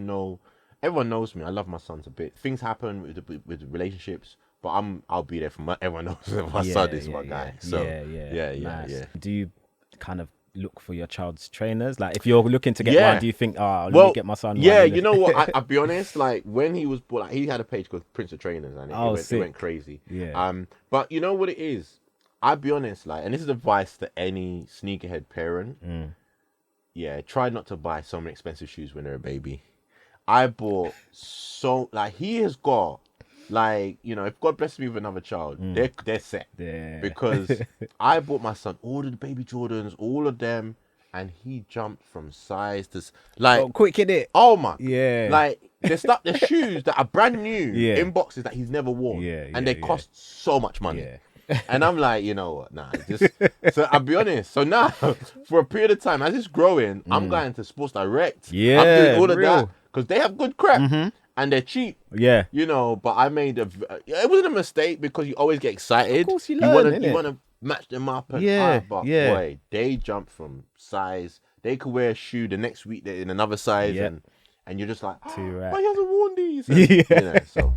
everyone knows me. I love my sons a bit. Things happen with relationships, but I'll be there for everyone knows my son is my guy. So nice. Do you kind of look for your child's trainers? Like if you're looking to get one, do you think, let me get my son one? Yeah, you know what? I'll be honest, like when he was born, like, he had a page called Prince of Trainers and it went crazy. Yeah. But you know what it is? I'll be honest, like, and this is advice to any sneakerhead parent. Yeah, try not to buy so many expensive shoes when they're a baby. I bought he has got, like, if God blesses me with another child, they're set. Yeah. Because I bought my son all of the baby Jordans, all of them, and he jumped from size to like quick in it. Oh my, like there's shoes that are brand new in boxes that he's never worn, and they cost so much money. And I'm like, you know what? Nah, so I'll be honest. So now, for a period of time, as it's growing, I'm going to Sports Direct. Yeah, I'm doing all of that because they have good crap and they're cheap. Yeah, but I made it wasn't a mistake because you always get excited. Of course, you learn. You want to match them up. And but boy, they jump from size. They could wear a shoe the next week they're in another size, and you're just like, but he hasn't worn these. And, so.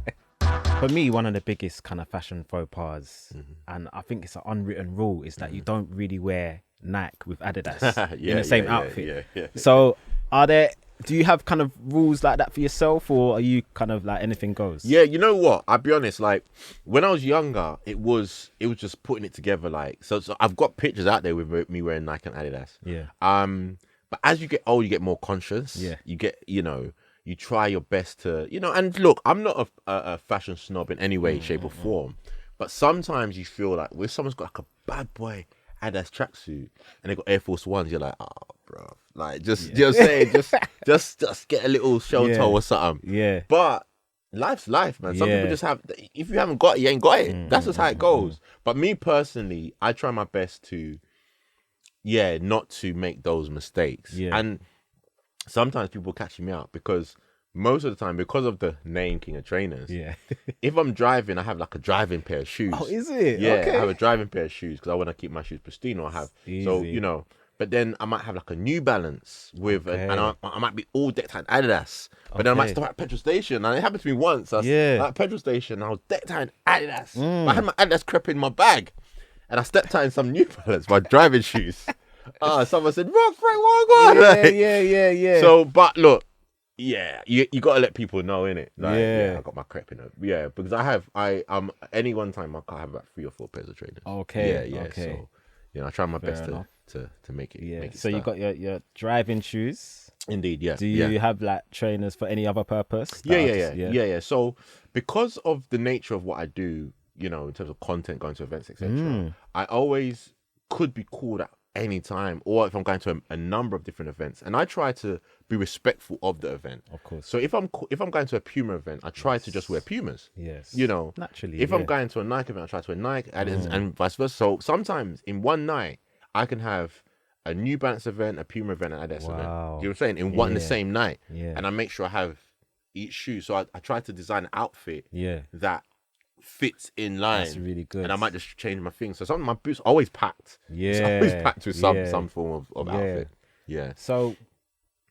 For me, one of the biggest kind of fashion faux pas, and I think it's an unwritten rule, is that you don't really wear Nike with Adidas in the same outfit. So do you have kind of rules like that for yourself, or are you kind of like anything goes? Yeah, you know what? I'll be honest. Like when I was younger, it was just putting it together. Like so I've got pictures out there with me wearing Nike and Adidas. Yeah. But as you get old, you get more conscious. Yeah. You get, you try your best to, and look, I'm not a fashion snob in any way, shape or form, but sometimes you feel like when someone's got like a bad boy Adidas tracksuit and they got Air Force Ones, you're like, oh, bro, like just, you know what I'm saying? just get a little shell toe or something. Yeah. But life's life, man. Some people just have, if you haven't got it, you ain't got it. That's just how it goes. But me personally, I try my best to, not to make those mistakes. Yeah. And sometimes people catching me out because most of the time, because of the name King of Trainers, if I'm driving, I have like a driving pair of shoes. Oh, is it? Yeah, okay. I have a driving pair of shoes because I want to keep my shoes pristine. Or I have, so, but then I might have like a New Balance with, and I might be all decked out in Adidas. But then I might stop at a petrol station, and it happened to me once. I was at a petrol station, and I was decked out in Adidas. But I had my Adidas crepe in my bag, and I stepped out in some New Balance, my driving shoes. Someone said, "Rock, Frank, what going on?" Yeah. So, but look, you gotta let people know, innit? Like, I got my crepe in it. Yeah, because any one time I have about 3 or 4 pairs of trainers. Okay. Okay. So, I try my best to make it. Make it so you got your driving shoes. Indeed, yeah. Do you have like trainers for any other purpose? Yeah. So because of the nature of what I do, in terms of content, going to events, etc., I always could be called at any time, or if I'm going to a number of different events, and I try to be respectful of the event. Of course. So if I'm going to a Puma event, I try to just wear Pumas. Yes. Naturally. If I'm going to a Nike event, I try to wear Nike, and vice versa. So sometimes in one night, I can have a New Balance event, a Puma event, and an Adidas event. You know what I'm saying? In the same night. Yeah. And I make sure I have each shoe. So I try to design an outfit that fits in line. That's really good. And I might just change my things. So some of my boots are always packed. Yeah. It's always packed with some form of outfit. Yeah. So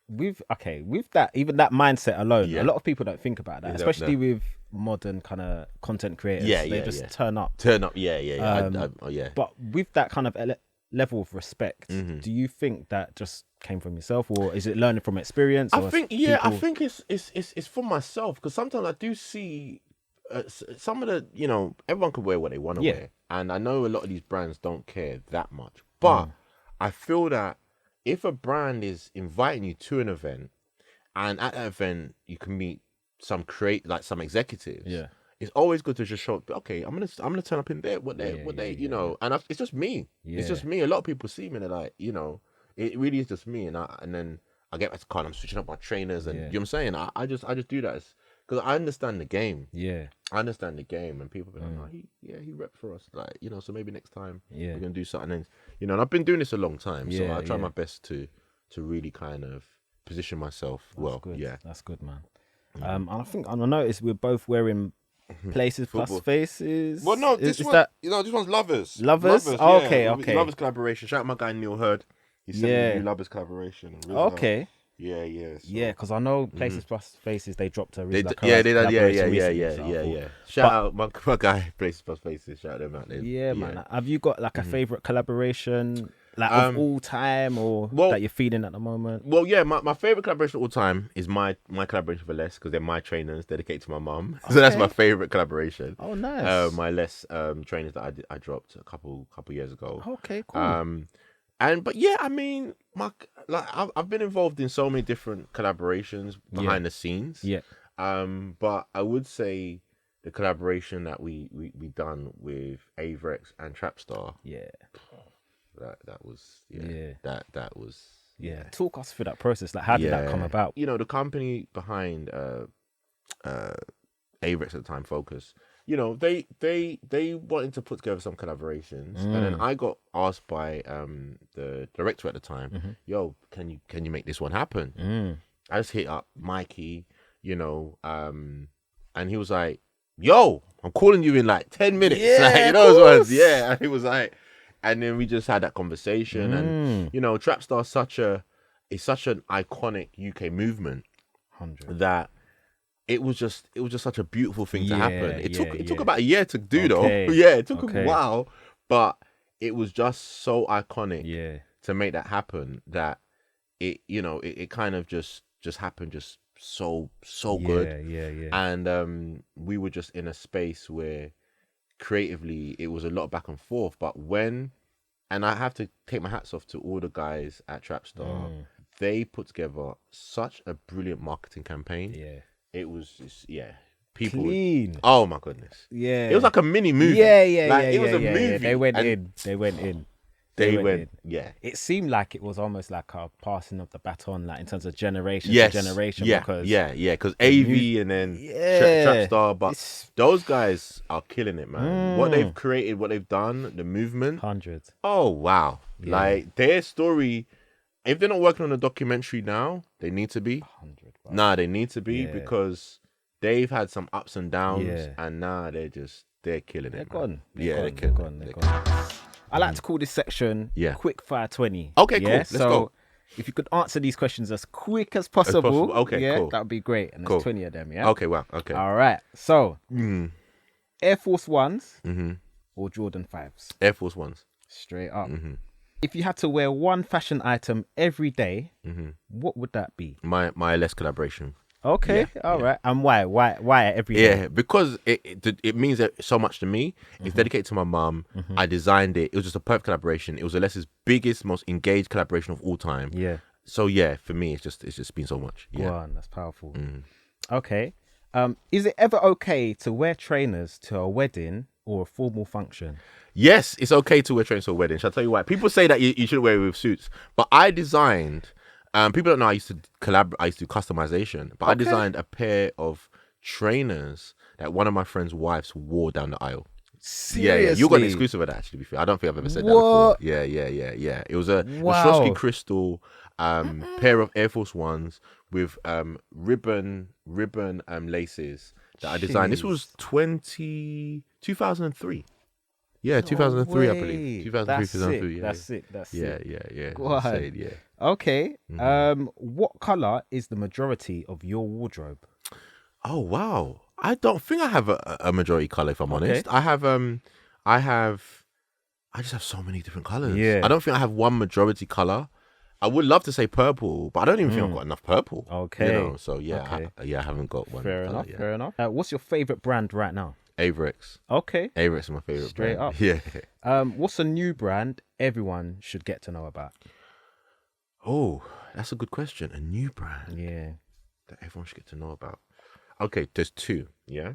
with that, even that mindset alone, a lot of people don't think about that, especially with modern kind of content creators. They just turn up. Yeah. But with that kind of level of respect, do you think that just came from yourself, or is it learning from experience? I think it's for myself, because sometimes I do see some of the, everyone can wear what they want to wear, and I know a lot of these brands don't care that much, but I feel that if a brand is inviting you to an event, and at that event you can meet some executives, it's always good to just show, okay, I'm gonna turn up in there, what they and it's just me. It's just me. A lot of people see me and they're like, it really is just me, and then I get back to the car and I'm switching up my trainers, and you know what I'm saying? I just do that because I understand the game. Yeah, I understand the game, and people be like, oh, he repped for us, like, so maybe next time we're gonna do something. And and I've been doing this a long time, so I try my best to really kind of position myself well. Good. Yeah, that's good, man. And I think I noticed we're both wearing Places Plus Faces. Well, no, this one's Lovers. Lovers. Okay. Lovers collaboration. Shout out my guy Neil Hurd. He sent me a new Lovers collaboration. Okay. Yeah. Yeah, because I know Places Plus Faces, they dropped a really yeah. Shout out my guy Places Plus Faces. Shout them out there. Yeah, man. Have you got like a favorite collaboration, like of all time, or that you're feeling at the moment? Well, yeah, my favorite collaboration of all time is my collaboration for Les, because they're my trainers dedicated to my mum. So that's my favorite collaboration. Oh, nice. My Les trainers that I dropped a couple years ago. Okay, cool. But yeah, I mean, I've been involved in so many different collaborations behind the scenes. Yeah. But I would say the collaboration that we done with Avirex and Trapstar. Yeah. That was that was. Yeah. Talk us through that process. Like, how did that come about? The company behind Avirex at the time, Focus. They wanted to put together some collaborations, and then I got asked by the director at the time, yo, can you make this one happen? I just hit up Mikey, and he was like, yo, I'm calling you in like 10 minutes. Those ones. Yeah. And he was like, and then we just had that conversation, and Trapstar is such an iconic UK movement 100. that it was just such a beautiful thing to happen. It took about a year to do though. Yeah, it took a while, but it was just so iconic to make that happen that it kind of just happened just so good. Yeah. And we were just in a space where creatively it was a lot back and forth, but and I have to take my hats off to all the guys at Trapstar. They put together such a brilliant marketing campaign. Yeah. It was just, people. Clean. Oh my goodness. Yeah. It was like a mini movie. It was a movie. They went in. Yeah. It seemed like it was almost like a passing of the baton, like in terms of generation to generation. Because because AV and then Trapstar, but those guys are killing it, man. What they've created, what they've done, the movement. Hundreds. Oh wow. Yeah. Like their story, if they're not working on a documentary now, they need to be. 100. Nah, they need to be because they've had some ups and downs, and now they're killing it. They're gone. They're gone. I like to call this section Quick Fire 20. Okay, cool. Let's go. If you could answer these questions as quick as possible, cool. That would be great. And there's 20 of them, yeah? Okay, wow. Okay. All right. So, Air Force Ones or Jordan 5s? Air Force Ones. Straight up. If you had to wear one fashion item every day, what would that be? My LS collaboration. Okay, all right. And why? Why every day? Yeah, because it means so much to me. It's dedicated to my mum. I designed it. It was just a perfect collaboration. It was Alessa's biggest, most engaged collaboration of all time. Yeah. So for me, it's just been so much. Yeah, wow, that's powerful. Okay. Is it ever okay to wear trainers to a wedding or a formal function? Yes, it's okay to wear trainers to a wedding. Shall I tell you why? People say that you shouldn't wear it with suits, but I designed. People don't know I used to collaborate. I used to do customization, but I designed a pair of trainers that one of my friend's wives wore down the aisle. Seriously? Yeah. You got an exclusive of that, actually. To be fair, I don't think I've ever said that before. Yeah. It was a Swarovski crystal pair of Air Force Ones with ribbon laces that I designed. This was 2003. Yeah, 2003, I believe. 2003, 2003. That's sick. Yeah. Go ahead. Insane, yeah. Okay. What color is the majority of your wardrobe? Oh wow. I don't think I have a majority color, if I'm honest. I just have so many different colors. Yeah. I don't think I have one majority color. I would love to say purple, but I don't even think I've got enough purple. Okay. So I haven't got one. Fair enough. What's your favorite brand right now? Avirex. Okay. Avirex is my favorite Straight brand. up. Yeah. What's a new brand everyone should get to know about? Oh, that's a good question. A new brand. Yeah. That everyone should get to know about. Okay, there's two. Yeah.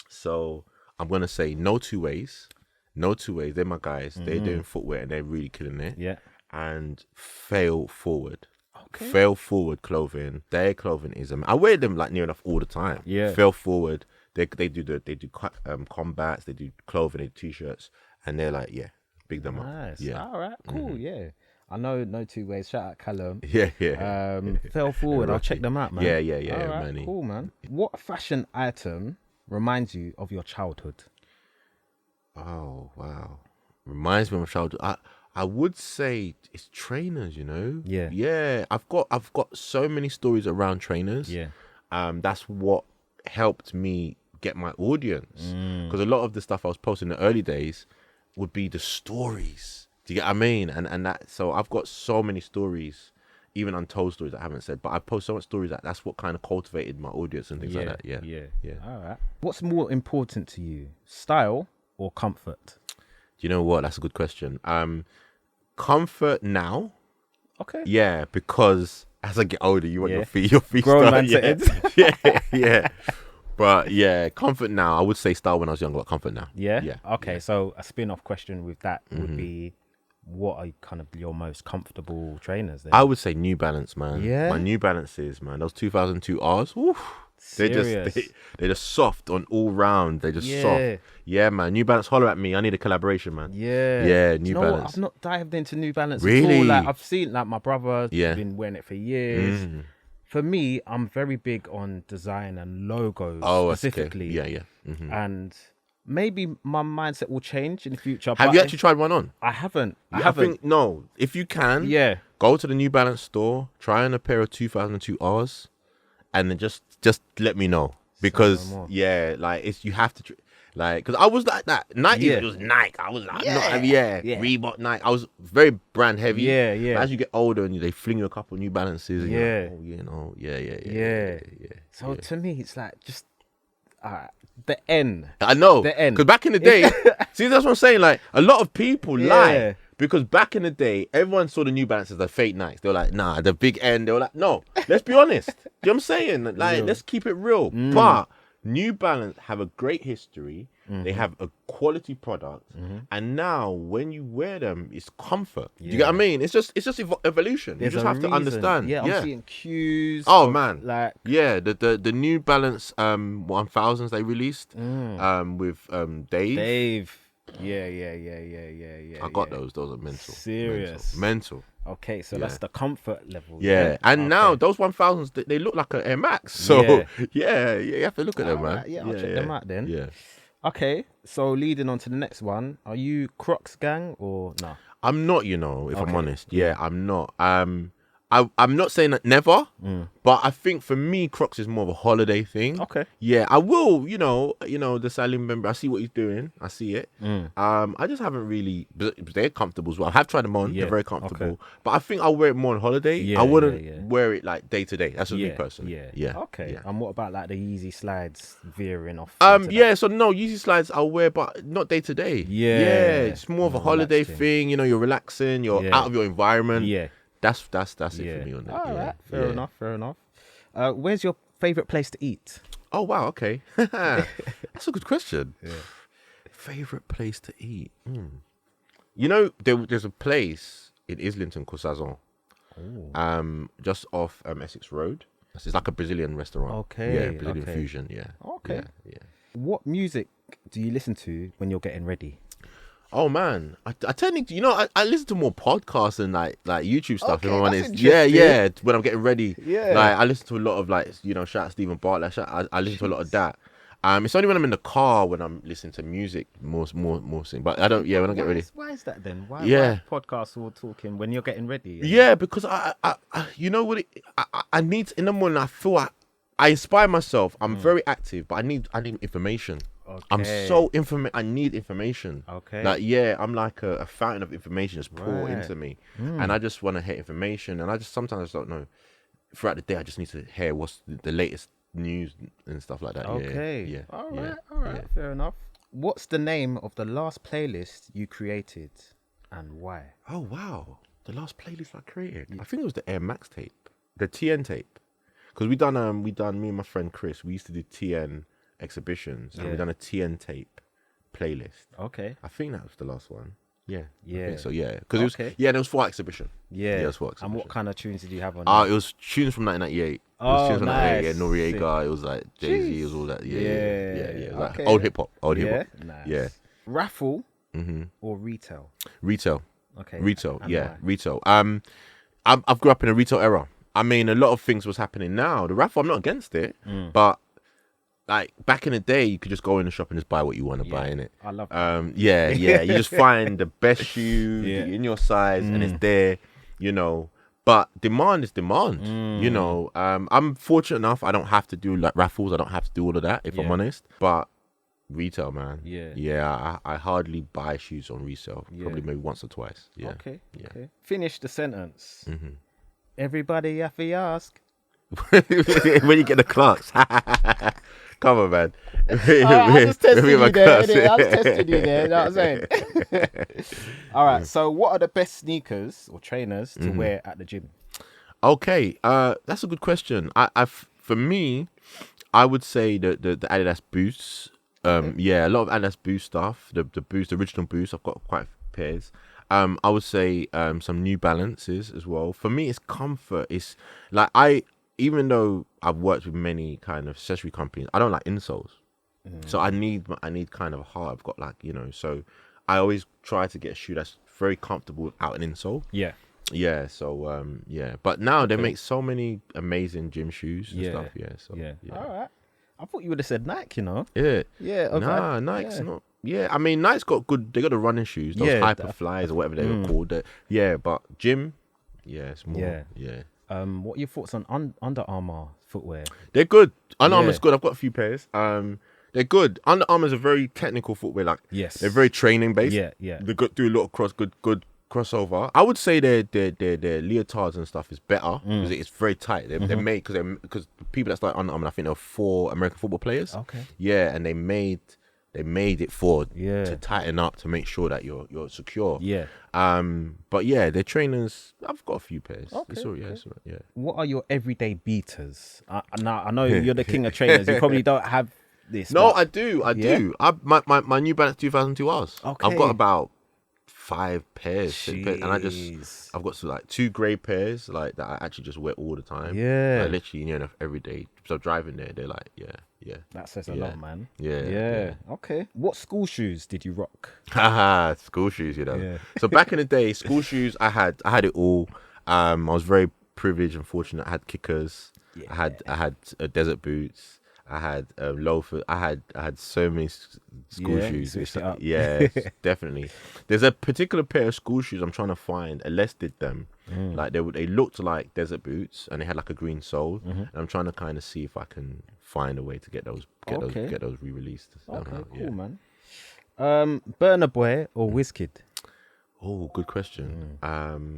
So I'm gonna say No Two Ways. No Two Ways. They're my guys. They're doing footwear and they're really killing it. Yeah. And Fail Forward. Okay. Fail Forward clothing. Their clothing is I wear them like near enough all the time. Yeah. Fail Forward. They do combats. They do clothing. They do t-shirts, and they're like big them nice. up. Yeah. All right. Cool. Yeah. I know No Two Ways. Shout out Callum. Yeah. Fell Forward. I'll check them out, man. Yeah. All right. Manny. Cool, man. What fashion item reminds you of your childhood? Oh wow, reminds me of my childhood. I would say it's trainers. Yeah. I've got so many stories around trainers. Yeah. That's what helped me get my audience, because a lot of the stuff I was posting in the early days would be the stories. Do you get what I mean? And that, so I've got so many stories, even untold stories I haven't said, but I post so much stories that's what kind of cultivated my audience and things like that. Yeah. All right. What's more important to you, style or comfort? Do you know what? That's a good question. Comfort now. Okay. Yeah, because as I get older, you want your feet grown start, man yeah. But comfort now. I would say style when I was younger, but comfort now. Yeah. Okay, so a spin-off question with that would be, what are kind of your most comfortable trainers then? I would say New Balance, man. Yeah. My New Balances, man. Those 2002 Rs. Oof. They're just soft on all round. They're just soft. Yeah, man. New Balance, holler at me. I need a collaboration, man. Yeah. New Balance. I've not dived into New Balance really? at all. Like, I've seen my brother's been wearing it for years. For me, I'm very big on design and logos specifically. Okay. Yeah. And maybe my mindset will change in the future. Have you actually tried one on? I haven't. I think, no. If you can, go to the New Balance store, try on a pair of 2002 Rs. and then just let me know, because like you have to. Like, because I was like that. Nike, it was Nike. I was like, Reebok, Nike. I was very brand heavy. But as you get older and they fling you a couple New Balances. And you're like, So to me, it's like just the N. I know. The N. Because back in the day, see, that's what I'm saying. Like, a lot of people lie. Because back in the day, everyone saw the New Balances as the fake Nikes. They were like, nah, the big N. They were like, no, let's be honest. Do you know what I'm saying? Like, let's keep it real. But New Balance have a great history. They have a quality product, and now when you wear them, it's comfort. Do you get what I mean? It's just evolution. You just have to understand. Yeah, I'm seeing cues. Oh man, like the New Balance 1000s they released with Dave. Yeah. I got those. Those are mental. Serious. Mental. Okay, so that's the comfort level. Yeah, and now those 1000s they look like an Air Max. So you have to look at them, man. I'll check them out then. Yeah. Okay, so leading on to the next one, are you Crocs gang or no? I'm not, if I'm honest. Yeah, I'm not. I'm not saying that never, but I think for me, Crocs is more of a holiday thing. Okay. Yeah, I will, the Salim member, I see what he's doing. I see it. I just haven't really, they're comfortable as well. I have tried them on. They're very comfortable. Okay. But I think I'll wear it more on holiday. I wouldn't wear it like day to day. That's just me personally. Yeah. Okay. Yeah. And what about like the Yeezy slides veering off? So no, Yeezy slides I'll wear, but not day to day. Yeah. It's more of a holiday thing. You're relaxing. You're out of your environment. Yeah. That's it for me on that. All right. Fair enough. Where's your favorite place to eat? Oh wow, okay. That's a good question. Yeah. Favorite place to eat? There's a place in Islington called Sazon. Just off Essex Road. It's like a Brazilian restaurant. Okay. Yeah, Brazilian fusion, yeah. Okay. Yeah. What music do you listen to when you're getting ready? Oh man, I tend to, I listen to more podcasts and like YouTube stuff. Okay, if I'm honest, when I'm getting ready, like I listen to a lot of shout out Stephen Bartlett. I listen to a lot of that. It's only when I'm in the car when I'm listening to music more sing. But I don't. Yeah, when I get ready. Why is that then? Why podcasts all talking when you're getting ready? Yeah, because I you know what? I need in the morning. I feel I inspire myself. I'm very active, but I need information. Okay. I'm so I need information. Okay. I'm like a fountain of information just pour into me, and I just want to hear information. And sometimes I just don't know. Throughout the day, I just need to hear what's the latest news and stuff like that. Okay. Yeah. All right. Yeah. Fair enough. What's the name of the last playlist you created, and why? Oh wow, the last playlist I created. I think it was the Air Max tape, the TN tape, because we done me and my friend Chris. We used to do TN exhibitions, and we done a TN tape playlist. Okay. I think that was the last one. Yeah. Yeah. I think so because it was there was 4 exhibition. Yeah. It was 4 exhibition. And what kind of tunes did you have on? It was tunes from 1998. Oh, nice. Yeah, Noriega. It was like Jay-Z. It was all that. Yeah. It was like old hip hop. Nice. Yeah. Raffle or retail? Retail. Okay. Retail. And yeah. why? Retail. I've grew up in a retail era. I mean, a lot of things was happening now. The raffle, I'm not against it, but like back in the day, you could just go in the shop and just buy what you want to buy in it. I love that. You just find the best shoe in your size, and it's there, But demand is demand, I'm fortunate enough I don't have to do like raffles. I don't have to do all of that, if I'm honest. But retail, man. I hardly buy shoes on resale. Probably maybe once or twice. Yeah. Okay. Finish the sentence. Everybody have to ask. When you get the class. Come on, man. I was testing you there. You know what I'm saying? All right. So, what are the best sneakers or trainers to wear at the gym? Okay. That's a good question. For me, I would say the Adidas Boosts. A lot of Adidas Boost stuff. The Boost, the original Boost. I've got quite a few pairs. I would say some New Balances as well. For me, it's comfort. It's like even though I've worked with many kind of accessory companies, I don't like insoles. So I need kind of a heart. I've got so I always try to get a shoe that's very comfortable without an insole. Yeah. Yeah. So but now they make so many amazing gym shoes and stuff. Yeah. So All right. I thought you would have said Nike. Yeah. Yeah. Okay. Nah, Nike's not. Yeah, I mean Nike's got good. They got the running shoes, those Hyperflies or whatever they were called. But gym. Yeah, it's more. Yeah. What are your thoughts on Under Armour footwear? They're good. Under Armour's good. I've got a few pairs. They're good. Under Armour's a very technical footwear. Like, they're very training based. Yeah. They do a lot of good crossover. I would say their leotards and stuff is better because it's very tight. They're made because the people that started Under Armour, I think they were 4 American football players. Okay. Yeah, and they made it to tighten up to make sure that you're secure. Yeah. But yeah, their trainers. I've got a few pairs. Okay. It's all right. Yeah. What are your everyday beaters? Now I know you're the king of trainers. You probably don't have this. No, but... I do. My New Balance 2002 R's. Okay. I've got about 5 pairs, Jeez. and I've got like 2 grey pairs like that I actually just wear all the time. Yeah. Like, literally, every day. So driving there, they're like, yeah. That says a lot, man. Yeah. Okay. What school shoes did you rock? Haha, school shoes, Yeah. So back in the day, school shoes, I had it all. I was very privileged and fortunate. I had kickers. Yeah. I had desert boots. I had loafers. I had so many school shoes. Yeah, definitely. There's a particular pair of school shoes I'm trying to find. Les did them. Like they looked like desert boots, and they had like a green sole. And I'm trying to kind of see if I can find a way to get those re-released. Okay, cool, man. Burna Boy or Wizkid? Oh, good question. I'll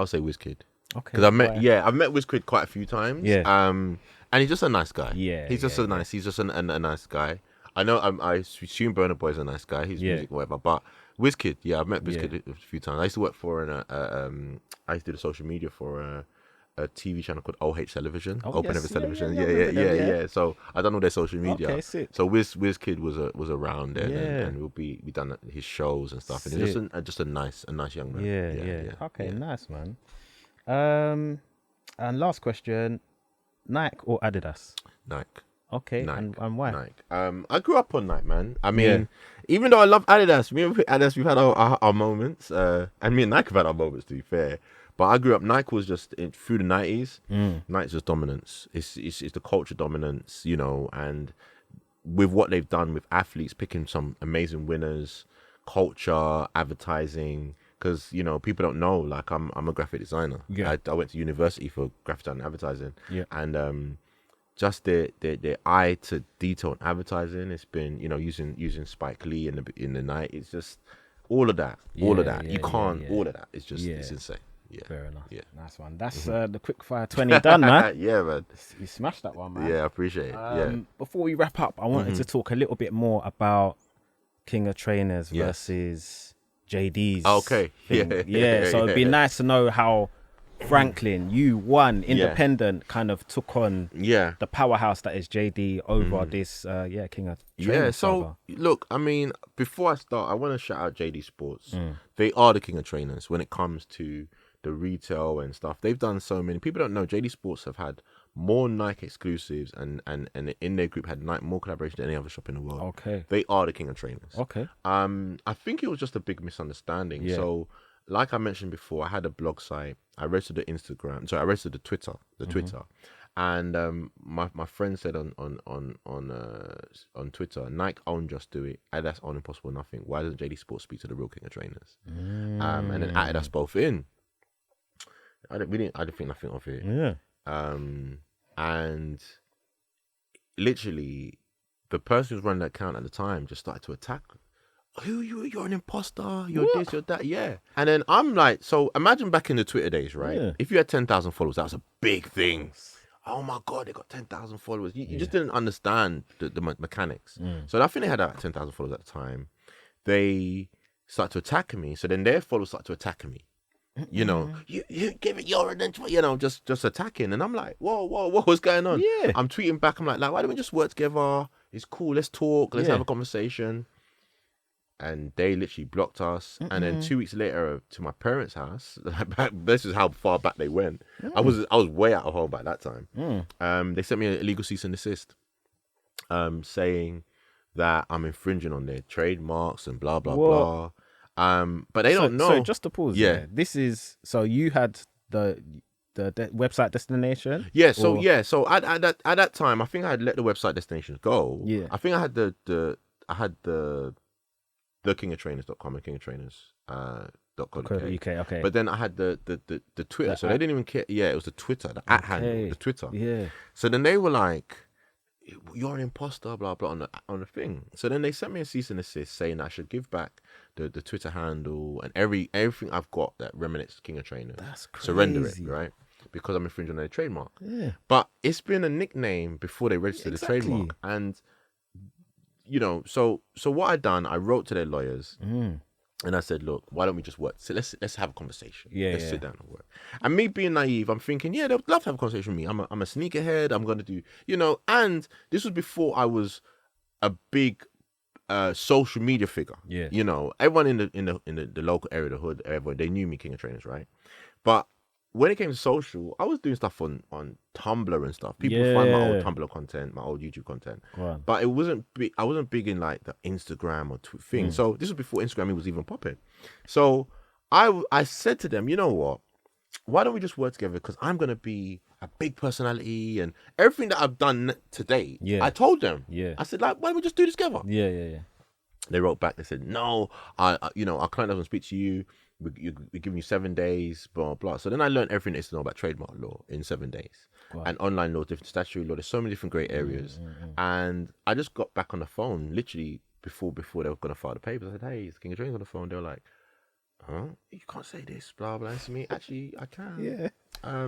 say Wizkid. Okay. Because I've met Wizkid quite a few times. Yeah. And he's just a nice guy. Yeah. He's just a nice guy. I know. I assume Burna Boy's a nice guy. He's music, whatever. But Wizkid, I've met Wizkid a few times. I used to work for I used to do the social media for a TV channel called OH Television, Open Heavens Television. Yeah. So I done all their social media. Okay, sick. So Wizkid was around there, and we done his shows and stuff. And he's just a nice young man. Yeah. Okay, nice, man. And last question, Nike or Adidas? Nike. Okay, Nike. And why? Nike. I grew up on Nike, man. I mean, even though I love Adidas, me and Adidas, we've had our moments. And me and Nike have had our moments, to be fair. But I grew up, Nike was just through the 90s. Nike's just dominance. It's the culture dominance, and with what they've done with athletes, picking some amazing winners, culture, advertising. Because people don't know, like I'm a graphic designer. Yeah. I went to university for graphic design and advertising. Yeah. And just the eye to detail and advertising. It's been using Spike Lee in the night. It's just all of that. All of that. You can't. All of that. It's just it's insane. Yeah. Fair enough. Yeah. Nice one. That's the quick fire 20 done, man. Yeah, man. You smashed that one, man. Yeah, I appreciate it. Before we wrap up, I wanted to talk a little bit more about King of Trainers versus JD's. Okay. Thing. Yeah. So it'd be nice to know how Franklin, you one independent, kind of took on the powerhouse that is JD over this King of Trainers. Yeah. So look, I mean, before I start, I want to shout out JD Sports. They are the King of Trainers when it comes to the retail and stuff. They've done so many. People don't know JD Sports have had more Nike exclusives and in their group had more collaboration than any other shop in the world. Okay. They are the King of Trainers. Okay. I think it was just a big misunderstanding. Yeah. So like I mentioned before, I had a blog site. I registered the Instagram. So I registered the Twitter. And my friend said on Twitter, Nike own Just Do It, Adidas own Impossible Nothing. Why doesn't JD Sports speak to the real King of Trainers? And then added us both in. I didn't think nothing of it. Yeah. And literally, the person who's running that account at the time just started to attack. Who you're an imposter. You're this, you're that. Yeah. And then I'm like, so imagine back in the Twitter days, right? Yeah. If you had 10,000 followers, that was a big thing. Oh my God, they got 10,000 followers. You just didn't understand the mechanics. So I think they had 10,000 followers at the time. They started to attack me. So then their followers started to attack me. You give it your identity, just attacking. And I'm like, whoa, what's going on? Yeah. I'm tweeting back. I'm like, why don't we just work together? It's cool. Let's talk. Let's have a conversation. And they literally blocked us. And then 2 weeks later, to my parents' house, this is how far back they went. I was way out of home by that time. They sent me an illegal cease and desist, saying that I'm infringing on their trademarks and blah blah blah. But they don't know. So just to pause. Yeah. This is so you had the website destination. Yeah. So at that time, I think I had let the website destinations go. Yeah. I think I had the kingoftrainers.com and kingoftrainers Okay. But then I had the Twitter, so they didn't even care. Yeah, it was the Twitter, the at handle, the Twitter. Yeah. So then they were like, "You're an imposter," blah blah on the thing. So then they sent me a cease and desist saying I should give back the Twitter handle and everything I've got that remnants King of Trainers. That's crazy. Surrender it, right? Because I'm infringing on their trademark. Yeah. But it's been a nickname before they registered the trademark, and so what I done, I wrote to their lawyers. And I said, look, why don't we just work? So let's have a conversation. Let's sit down and work. And me being naive, I'm thinking, yeah, they'd love to have a conversation with me. I'm a sneakerhead. I'm going to do, and this was before I was a big social media figure. Yeah. Everyone in the local area, the hood, everyone, they knew me, King of Trainers, right? But when it came to social, I was doing stuff on Tumblr and stuff. People find my old Tumblr content, my old YouTube content. Wow. But it wasn't big. I wasn't big in like the Instagram or thing. So this was before Instagram was even popping. So I said to them, you know what? Why don't we just work together? Because I'm gonna be a big personality and everything that I've done today. Yeah. I told them. Yeah. I said, like, why don't we just do this together? Yeah. They wrote back. They said, no, our client doesn't speak to you. We're giving you 7 days, blah, blah. So then I learned everything there is to know about trademark law in 7 days. Wow. And online law, different statutory law. There's so many different great areas. And I just got back on the phone literally before they were going to file the papers. I said, hey, is King of Trainers on the phone? They were like, huh? You can't say this, blah, blah. And to me, actually, I can. Yeah.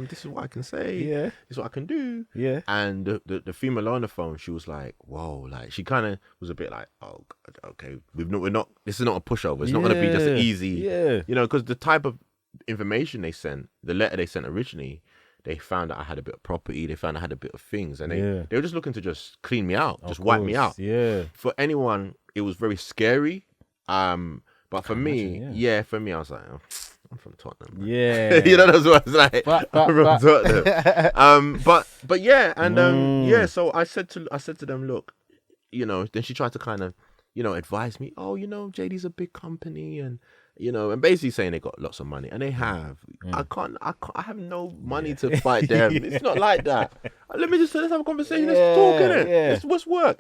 This is what I can say. Yeah. This is what I can do. Yeah. And the female on the phone, she was like, whoa, like she kind of was a bit like, oh, okay, we're not. This is not a pushover. It's not going to be just easy. Yeah. Because the type of information they sent, the letter they sent originally, they found that I had a bit of property. They found I had a bit of things, and they were just looking to just clean me out, just wipe me out. Yeah. For anyone, it was very scary. But for me, for me, I was like, oh, I'm from Tottenham. Man. Yeah. That's what I was like. I'm from Tottenham. But yeah, and so I said to them, look, then she tried to kind of, advise me, oh, JD's a big company and basically saying they got lots of money, and they have. I have no money to fight them. It's not like that. Let's have a conversation. Let's talk, innit? Yeah. Let's work.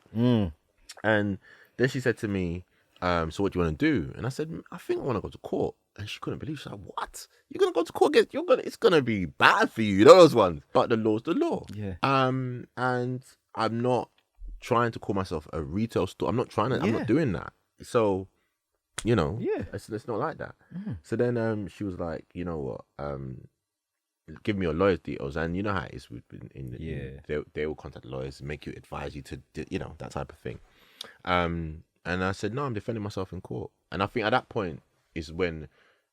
And then she said to me, so what do you want to do? And I said, I think I want to go to court. And she couldn't believe it. She's like, what? You're going to go to court? It's going to be bad for you. Those ones. But the law's the law. Yeah. And I'm not trying to call myself a retail store. I'm not doing that. So, it's not like that. So then they will contact lawyers, make you, advise you to, that type of thing. And I said, no, I'm defending myself in court. And I think at that point is when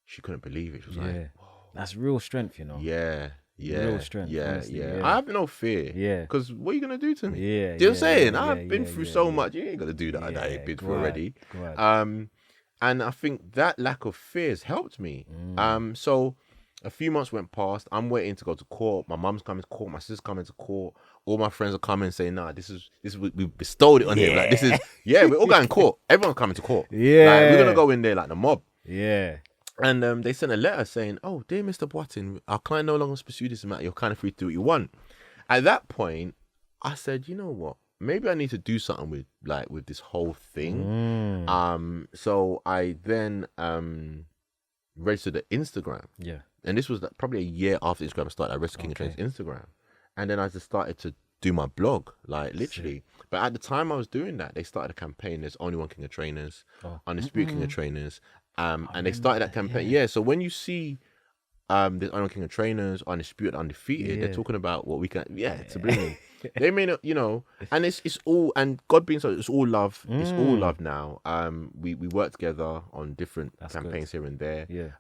she couldn't believe it. She was like, whoa. That's real strength, Yeah. Real strength. Yeah. I have no fear. Yeah. Because what are you going to do to me? Yeah. Do you know what I'm saying? I've been through so much. You ain't going to do that. I ain't been through already. And I think that lack of fear has helped me. So a few months went past. I'm waiting to go to court. My mum's coming to court. My sister's coming to court. All my friends are coming saying, nah, this is we bestowed it on him. Like, this is, we're all going to court. Everyone's coming to court. Yeah. Like, we're going to go in there like the mob. Yeah. And they sent a letter saying, oh, dear Mr. Boateng, our client no longer pursue this matter. You're kind of free to do what you want. At that point, I said, you know what? Maybe I need to do something with this whole thing. So I then registered the Instagram. Yeah. And this was probably a year after Instagram started. I registered King of Trainers Instagram. And then I just started to do my blog, like literally. But at the time I was doing that, they started a campaign. There's only one King of Trainers, Undisputed King of Trainers. And they started that campaign. Yeah. So when you see there's only one King of Trainers, Undisputed, Undefeated, they're talking about what we can. Yeah, to bring in. They may not, and it's all, and God being so, it's all love. It's all love now. We work together on different campaigns here and there. Yeah.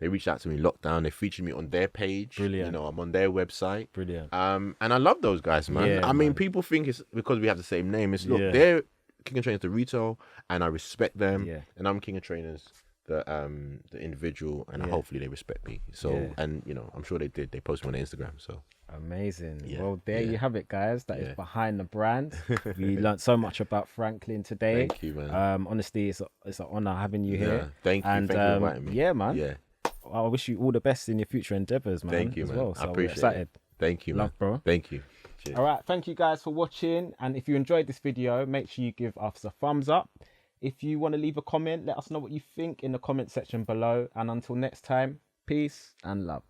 They reached out to me in lockdown. They featured me on their page. Brilliant. I'm on their website. Brilliant. And I love those guys, man. Yeah, I mean, people think it's because we have the same name. It's look, they're King of Trainers, the retail, and I respect them. Yeah. And I'm King of Trainers, the individual, and hopefully they respect me. So, and I'm sure they did. They posted me on Instagram. So amazing. Yeah. Well, there you have it, guys. That is behind the brand. We learned so much about Franklin today. Thank you, man. Honestly, it's an honor having you here. Thank you. And thank you for inviting me. Yeah, man. Yeah. I wish you all the best in your future endeavors, man. Thank you, man. Well. So I appreciate it. Thank you, man. Love, bro. Thank you. Cheers. All right. Thank you guys for watching. And if you enjoyed this video, make sure you give us a thumbs up. If you want to leave a comment, let us know what you think in the comment section below. And until next time, peace and love.